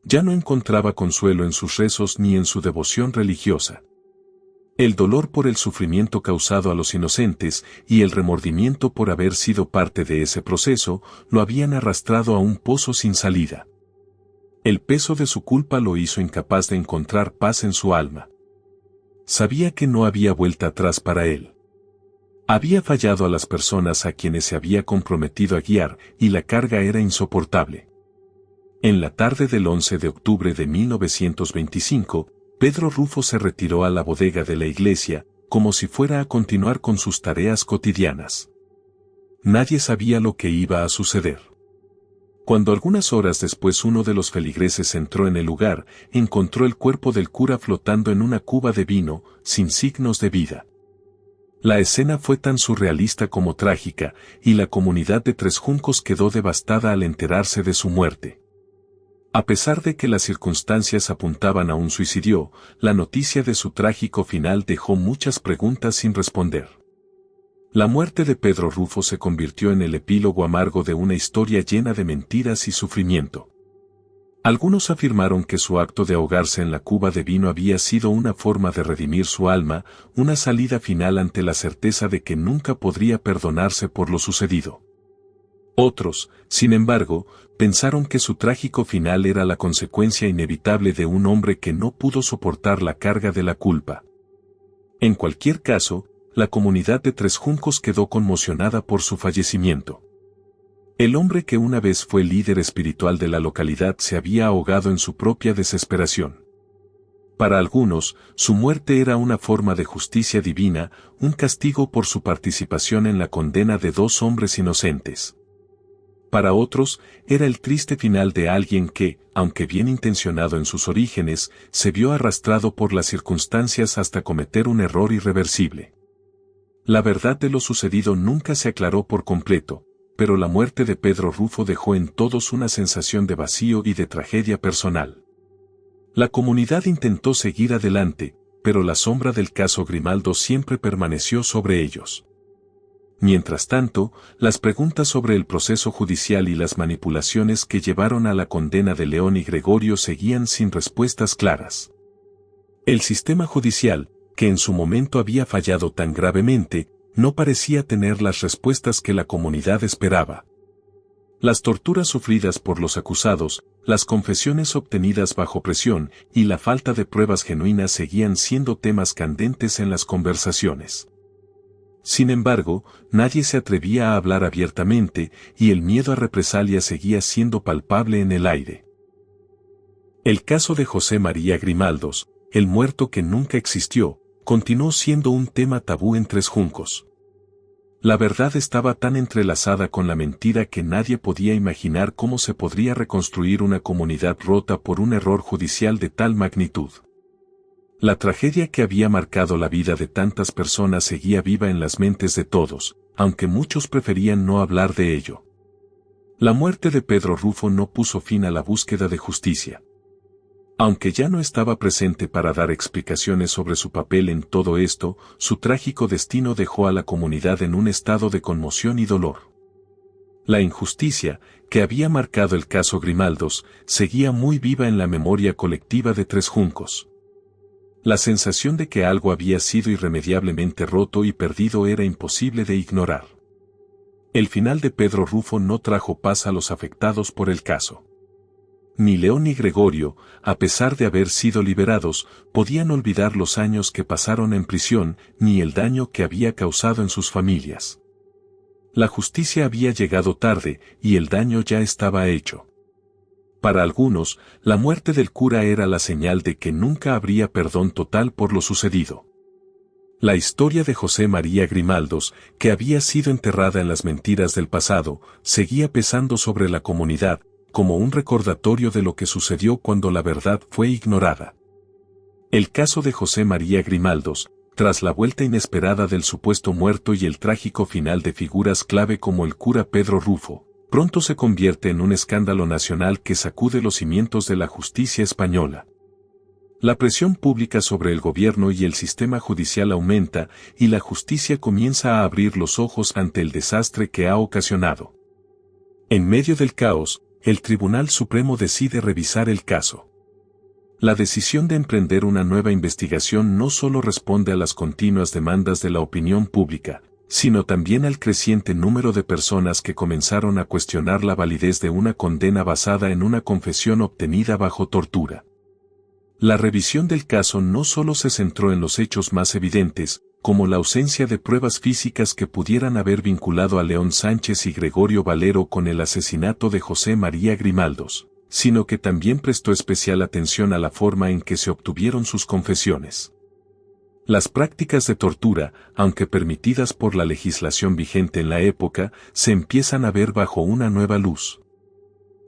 Ya no encontraba consuelo en sus rezos ni en su devoción religiosa. El dolor por el sufrimiento causado a los inocentes y el remordimiento por haber sido parte de ese proceso lo habían arrastrado a un pozo sin salida. El peso de su culpa lo hizo incapaz de encontrar paz en su alma. Sabía que no había vuelta atrás para él. Había fallado a las personas a quienes se había comprometido a guiar y la carga era insoportable. En la tarde del 11 de octubre de 1925, Pedro Rufo se retiró a la bodega de la iglesia, como si fuera a continuar con sus tareas cotidianas. Nadie sabía lo que iba a suceder. Cuando algunas horas después uno de los feligreses entró en el lugar, encontró el cuerpo del cura flotando en una cuba de vino, sin signos de vida. La escena fue tan surrealista como trágica, y la comunidad de Tres Juncos quedó devastada al enterarse de su muerte. A pesar de que las circunstancias apuntaban a un suicidio, la noticia de su trágico final dejó muchas preguntas sin responder. La muerte de Pedro Rufo se convirtió en el epílogo amargo de una historia llena de mentiras y sufrimiento. Algunos afirmaron que su acto de ahogarse en la cuba de vino había sido una forma de redimir su alma, una salida final ante la certeza de que nunca podría perdonarse por lo sucedido. Otros, sin embargo, pensaron que su trágico final era la consecuencia inevitable de un hombre que no pudo soportar la carga de la culpa. En cualquier caso, la comunidad de Tres Juncos quedó conmocionada por su fallecimiento. El hombre que una vez fue líder espiritual de la localidad se había ahogado en su propia desesperación. Para algunos, su muerte era una forma de justicia divina, un castigo por su participación en la condena de 2 hombres inocentes. Para otros, era el triste final de alguien que, aunque bien intencionado en sus orígenes, se vio arrastrado por las circunstancias hasta cometer un error irreversible. La verdad de lo sucedido nunca se aclaró por completo, pero la muerte de Pedro Rufo dejó en todos una sensación de vacío y de tragedia personal. La comunidad intentó seguir adelante, pero la sombra del caso Grimaldo siempre permaneció sobre ellos. Mientras tanto, las preguntas sobre el proceso judicial y las manipulaciones que llevaron a la condena de León y Gregorio seguían sin respuestas claras. El sistema judicial, que en su momento había fallado tan gravemente, no parecía tener las respuestas que la comunidad esperaba. Las torturas sufridas por los acusados, las confesiones obtenidas bajo presión y la falta de pruebas genuinas seguían siendo temas candentes en las conversaciones. Sin embargo, nadie se atrevía a hablar abiertamente y el miedo a represalias seguía siendo palpable en el aire. El caso de José María Grimaldos, el muerto que nunca existió, continuó siendo un tema tabú en Tres Juncos. La verdad estaba tan entrelazada con la mentira que nadie podía imaginar cómo se podría reconstruir una comunidad rota por un error judicial de tal magnitud. La tragedia que había marcado la vida de tantas personas seguía viva en las mentes de todos, aunque muchos preferían no hablar de ello. La muerte de Pedro Rufo no puso fin a la búsqueda de justicia. Aunque ya no estaba presente para dar explicaciones sobre su papel en todo esto, su trágico destino dejó a la comunidad en un estado de conmoción y dolor. La injusticia, que había marcado el caso Grimaldos, seguía muy viva en la memoria colectiva de Tres Juncos. La sensación de que algo había sido irremediablemente roto y perdido era imposible de ignorar. El final de Pedro Rufo no trajo paz a los afectados por el caso. Ni León ni Gregorio, a pesar de haber sido liberados, podían olvidar los años que pasaron en prisión, ni el daño que había causado en sus familias. La justicia había llegado tarde, y el daño ya estaba hecho. Para algunos, la muerte del cura era la señal de que nunca habría perdón total por lo sucedido. La historia de José María Grimaldos, que había sido enterrada en las mentiras del pasado, seguía pesando sobre la comunidad, como un recordatorio de lo que sucedió cuando la verdad fue ignorada. El caso de José María Grimaldos, tras la vuelta inesperada del supuesto muerto y el trágico final de figuras clave como el cura Pedro Rufo, pronto se convierte en un escándalo nacional que sacude los cimientos de la justicia española. La presión pública sobre el gobierno y el sistema judicial aumenta y la justicia comienza a abrir los ojos ante el desastre que ha ocasionado. En medio del caos, el Tribunal Supremo decide revisar el caso. La decisión de emprender una nueva investigación no solo responde a las continuas demandas de la opinión pública, sino también al creciente número de personas que comenzaron a cuestionar la validez de una condena basada en una confesión obtenida bajo tortura. La revisión del caso no solo se centró en los hechos más evidentes, como la ausencia de pruebas físicas que pudieran haber vinculado a León Sánchez y Gregorio Valero con el asesinato de José María Grimaldos, sino que también prestó especial atención a la forma en que se obtuvieron sus confesiones. Las prácticas de tortura, aunque permitidas por la legislación vigente en la época, se empiezan a ver bajo una nueva luz.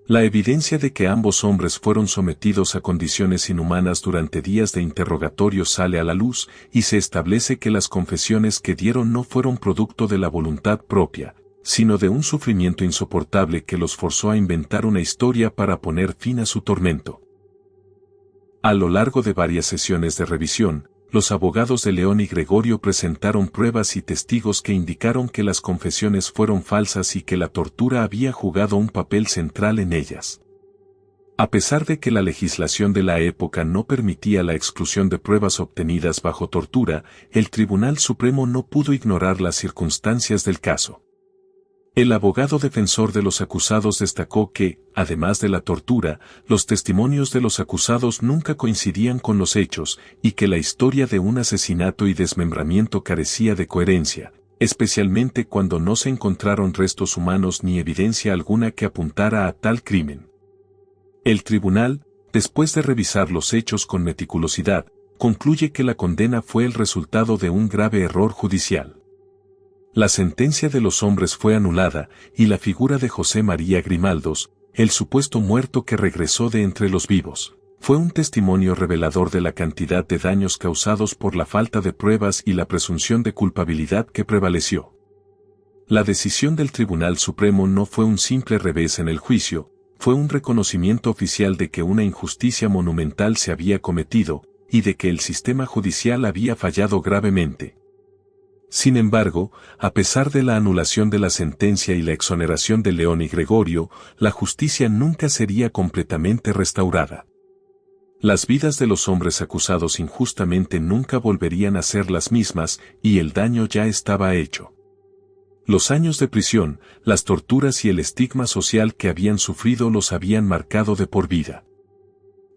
La evidencia de que ambos hombres fueron sometidos a condiciones inhumanas durante días de interrogatorio sale a la luz y se establece que las confesiones que dieron no fueron producto de la voluntad propia, sino de un sufrimiento insoportable que los forzó a inventar una historia para poner fin a su tormento. A lo largo de varias sesiones de revisión, los abogados de León y Gregorio presentaron pruebas y testigos que indicaron que las confesiones fueron falsas y que la tortura había jugado un papel central en ellas. A pesar de que la legislación de la época no permitía la exclusión de pruebas obtenidas bajo tortura, el Tribunal Supremo no pudo ignorar las circunstancias del caso. El abogado defensor de los acusados destacó que, además de la tortura, los testimonios de los acusados nunca coincidían con los hechos, y que la historia de un asesinato y desmembramiento carecía de coherencia, especialmente cuando no se encontraron restos humanos ni evidencia alguna que apuntara a tal crimen. El tribunal, después de revisar los hechos con meticulosidad, concluye que la condena fue el resultado de un grave error judicial. La sentencia de los hombres fue anulada, y la figura de José María Grimaldos, el supuesto muerto que regresó de entre los vivos, fue un testimonio revelador de la cantidad de daños causados por la falta de pruebas y la presunción de culpabilidad que prevaleció. La decisión del Tribunal Supremo no fue un simple revés en el juicio, fue un reconocimiento oficial de que una injusticia monumental se había cometido, y de que el sistema judicial había fallado gravemente. Sin embargo, a pesar de la anulación de la sentencia y la exoneración de León y Gregorio, la justicia nunca sería completamente restaurada. Las vidas de los hombres acusados injustamente nunca volverían a ser las mismas, y el daño ya estaba hecho. Los años de prisión, las torturas y el estigma social que habían sufrido los habían marcado de por vida.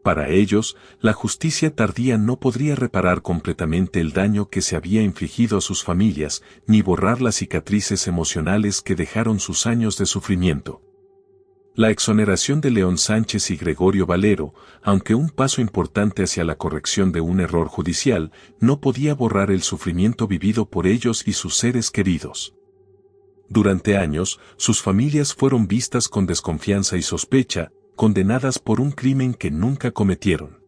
Para ellos, la justicia tardía no podría reparar completamente el daño que se había infligido a sus familias, ni borrar las cicatrices emocionales que dejaron sus años de sufrimiento. La exoneración de León Sánchez y Gregorio Valero, aunque un paso importante hacia la corrección de un error judicial, no podía borrar el sufrimiento vivido por ellos y sus seres queridos. Durante años, sus familias fueron vistas con desconfianza y sospecha, condenadas por un crimen que nunca cometieron.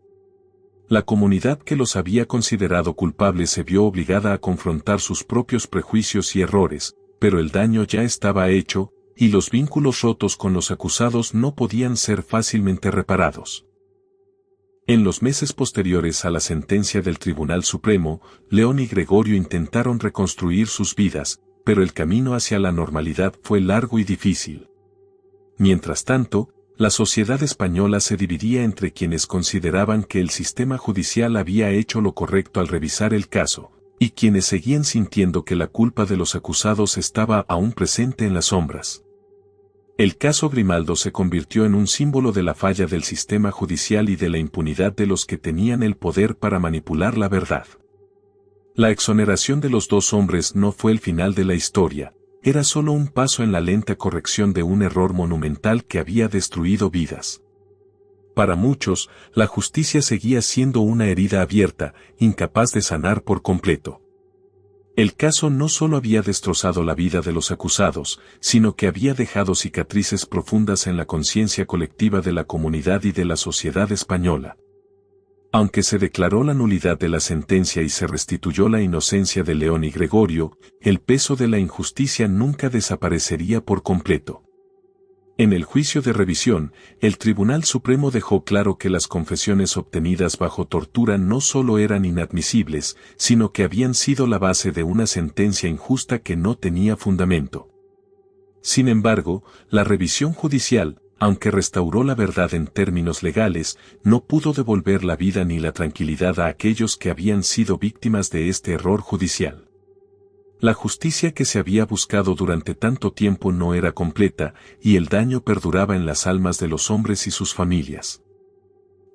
La comunidad que los había considerado culpables se vio obligada a confrontar sus propios prejuicios y errores, pero el daño ya estaba hecho, y los vínculos rotos con los acusados no podían ser fácilmente reparados. En los meses posteriores a la sentencia del Tribunal Supremo, León y Gregorio intentaron reconstruir sus vidas, pero el camino hacia la normalidad fue largo y difícil. Mientras tanto, la sociedad española se dividía entre quienes consideraban que el sistema judicial había hecho lo correcto al revisar el caso, y quienes seguían sintiendo que la culpa de los acusados estaba aún presente en las sombras. El caso Grimaldo se convirtió en un símbolo de la falla del sistema judicial y de la impunidad de los que tenían el poder para manipular la verdad. La exoneración de los dos hombres no fue el final de la historia, era solo un paso en la lenta corrección de un error monumental que había destruido vidas. Para muchos, la justicia seguía siendo una herida abierta, incapaz de sanar por completo. El caso no solo había destrozado la vida de los acusados, sino que había dejado cicatrices profundas en la conciencia colectiva de la comunidad y de la sociedad española. Aunque se declaró la nulidad de la sentencia y se restituyó la inocencia de León y Gregorio, el peso de la injusticia nunca desaparecería por completo. En el juicio de revisión, el Tribunal Supremo dejó claro que las confesiones obtenidas bajo tortura no solo eran inadmisibles, sino que habían sido la base de una sentencia injusta que no tenía fundamento. Sin embargo, la revisión judicial, aunque restauró la verdad en términos legales, no pudo devolver la vida ni la tranquilidad a aquellos que habían sido víctimas de este error judicial. La justicia que se había buscado durante tanto tiempo no era completa, y el daño perduraba en las almas de los hombres y sus familias.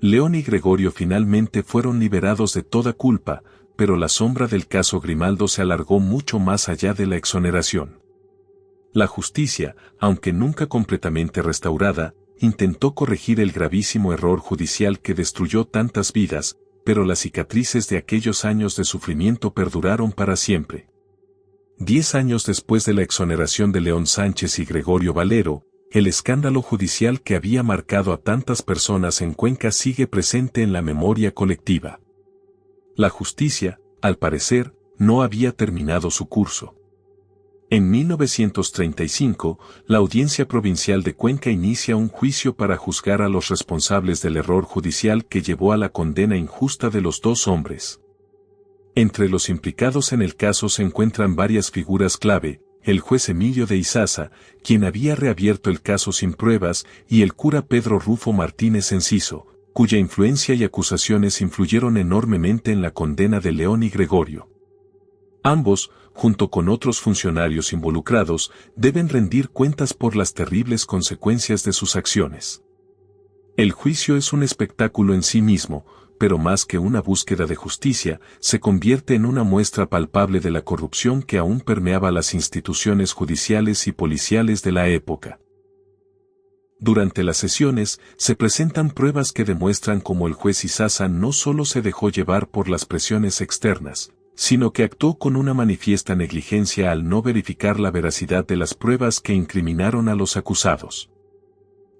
León y Gregorio finalmente fueron liberados de toda culpa, pero la sombra del caso Grimaldo se alargó mucho más allá de la exoneración. La justicia, aunque nunca completamente restaurada, intentó corregir el gravísimo error judicial que destruyó tantas vidas, pero las cicatrices de aquellos años de sufrimiento perduraron para siempre. 10 años después de la exoneración de León Sánchez y Gregorio Valero, el escándalo judicial que había marcado a tantas personas en Cuenca sigue presente en la memoria colectiva. La justicia, al parecer, no había terminado su curso. En 1935, la Audiencia Provincial de Cuenca inicia un juicio para juzgar a los responsables del error judicial que llevó a la condena injusta de los dos hombres. Entre los implicados en el caso se encuentran varias figuras clave, el juez Emilio de Izaza, quien había reabierto el caso sin pruebas, y el cura Pedro Rufo Martínez Enciso, cuya influencia y acusaciones influyeron enormemente en la condena de León y Gregorio. Ambos, junto con otros funcionarios involucrados, deben rendir cuentas por las terribles consecuencias de sus acciones. El juicio es un espectáculo en sí mismo, pero más que una búsqueda de justicia, se convierte en una muestra palpable de la corrupción que aún permeaba las instituciones judiciales y policiales de la época. Durante las sesiones, se presentan pruebas que demuestran cómo el juez Izaza no solo se dejó llevar por las presiones externas, sino que actuó con una manifiesta negligencia al no verificar la veracidad de las pruebas que incriminaron a los acusados.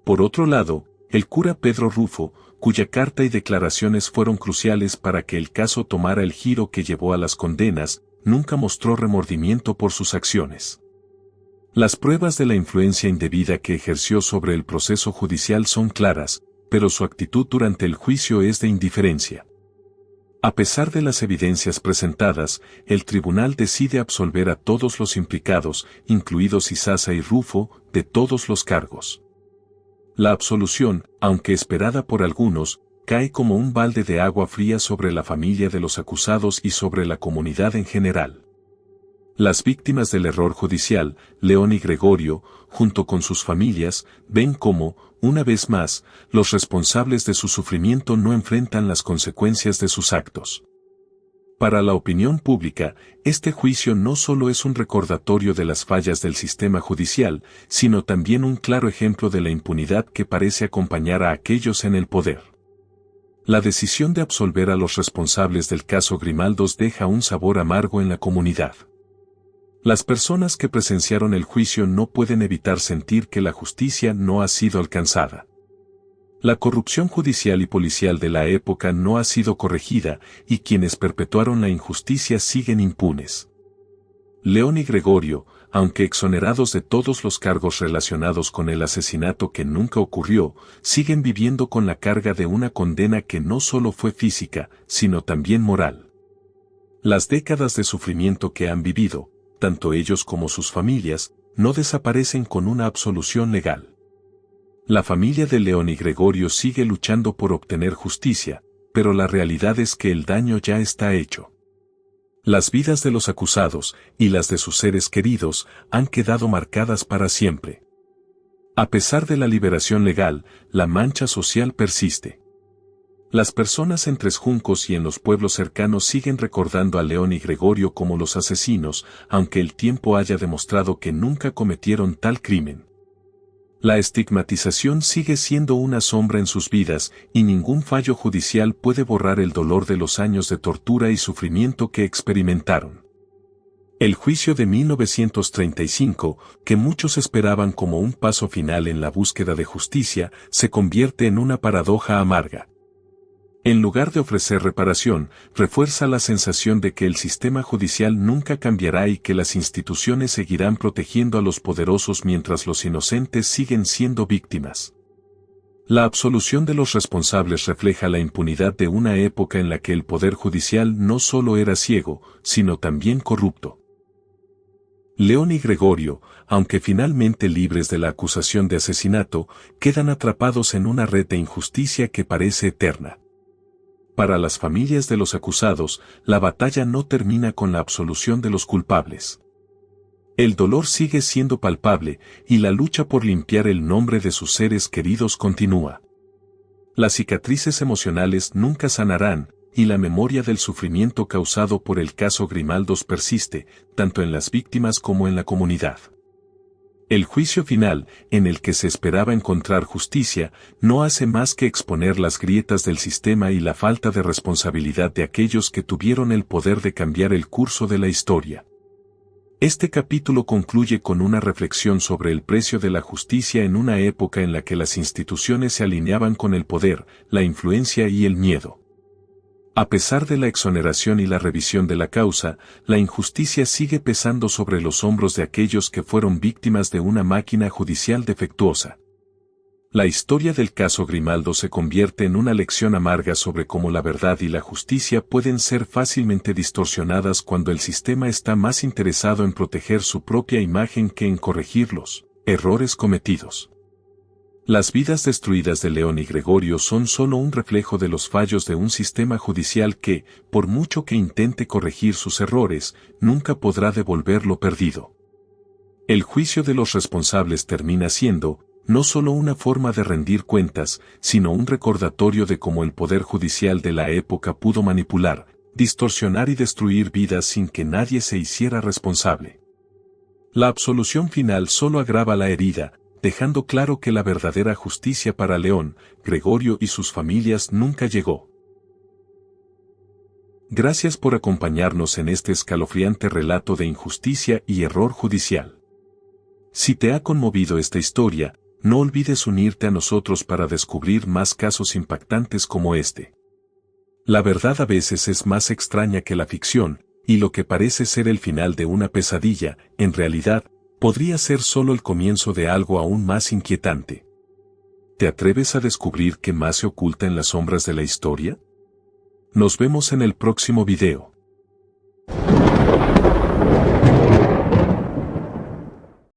Por otro lado, el cura Pedro Rufo, cuya carta y declaraciones fueron cruciales para que el caso tomara el giro que llevó a las condenas, nunca mostró remordimiento por sus acciones. Las pruebas de la influencia indebida que ejerció sobre el proceso judicial son claras, pero su actitud durante el juicio es de indiferencia. A pesar de las evidencias presentadas, el tribunal decide absolver a todos los implicados, incluidos Izaza y Rufo, de todos los cargos. La absolución, aunque esperada por algunos, cae como un balde de agua fría sobre la familia de los acusados y sobre la comunidad en general. Las víctimas del error judicial, León y Gregorio, junto con sus familias, ven cómo, una vez más, los responsables de su sufrimiento no enfrentan las consecuencias de sus actos. Para la opinión pública, este juicio no solo es un recordatorio de las fallas del sistema judicial, sino también un claro ejemplo de la impunidad que parece acompañar a aquellos en el poder. La decisión de absolver a los responsables del caso Grimaldos deja un sabor amargo en la comunidad. Las personas que presenciaron el juicio no pueden evitar sentir que la justicia no ha sido alcanzada. La corrupción judicial y policial de la época no ha sido corregida y quienes perpetuaron la injusticia siguen impunes. León y Gregorio, aunque exonerados de todos los cargos relacionados con el asesinato que nunca ocurrió, siguen viviendo con la carga de una condena que no solo fue física, sino también moral. Las décadas de sufrimiento que han vivido, tanto ellos como sus familias, no desaparecen con una absolución legal. La familia de León y Gregorio sigue luchando por obtener justicia, pero la realidad es que el daño ya está hecho. Las vidas de los acusados y las de sus seres queridos han quedado marcadas para siempre. A pesar de la liberación legal, la mancha social persiste. Las personas en Tres Juncos y en los pueblos cercanos siguen recordando a León y Gregorio como los asesinos, aunque el tiempo haya demostrado que nunca cometieron tal crimen. La estigmatización sigue siendo una sombra en sus vidas y ningún fallo judicial puede borrar el dolor de los años de tortura y sufrimiento que experimentaron. El juicio de 1935, que muchos esperaban como un paso final en la búsqueda de justicia, se convierte en una paradoja amarga. En lugar de ofrecer reparación, refuerza la sensación de que el sistema judicial nunca cambiará y que las instituciones seguirán protegiendo a los poderosos mientras los inocentes siguen siendo víctimas. La absolución de los responsables refleja la impunidad de una época en la que el poder judicial no solo era ciego, sino también corrupto. León y Gregorio, aunque finalmente libres de la acusación de asesinato, quedan atrapados en una red de injusticia que parece eterna. Para las familias de los acusados, la batalla no termina con la absolución de los culpables. El dolor sigue siendo palpable y la lucha por limpiar el nombre de sus seres queridos continúa. Las cicatrices emocionales nunca sanarán y la memoria del sufrimiento causado por el caso Grimaldos persiste, tanto en las víctimas como en la comunidad. El juicio final, en el que se esperaba encontrar justicia, no hace más que exponer las grietas del sistema y la falta de responsabilidad de aquellos que tuvieron el poder de cambiar el curso de la historia. Este capítulo concluye con una reflexión sobre el precio de la justicia en una época en la que las instituciones se alineaban con el poder, la influencia y el miedo. A pesar de la exoneración y la revisión de la causa, la injusticia sigue pesando sobre los hombros de aquellos que fueron víctimas de una máquina judicial defectuosa. La historia del caso Grimaldo se convierte en una lección amarga sobre cómo la verdad y la justicia pueden ser fácilmente distorsionadas cuando el sistema está más interesado en proteger su propia imagen que en corregir los errores cometidos. Las vidas destruidas de León y Gregorio son solo un reflejo de los fallos de un sistema judicial que, por mucho que intente corregir sus errores, nunca podrá devolver lo perdido. El juicio de los responsables termina siendo, no solo una forma de rendir cuentas, sino un recordatorio de cómo el poder judicial de la época pudo manipular, distorsionar y destruir vidas sin que nadie se hiciera responsable. La absolución final solo agrava la herida, dejando claro que la verdadera justicia para León, Gregorio y sus familias nunca llegó. Gracias por acompañarnos en este escalofriante relato de injusticia y error judicial. Si te ha conmovido esta historia, no olvides unirte a nosotros para descubrir más casos impactantes como este. La verdad a veces es más extraña que la ficción, y lo que parece ser el final de una pesadilla, en realidad, podría ser solo el comienzo de algo aún más inquietante. ¿Te atreves a descubrir qué más se oculta en las sombras de la historia? Nos vemos en el próximo video.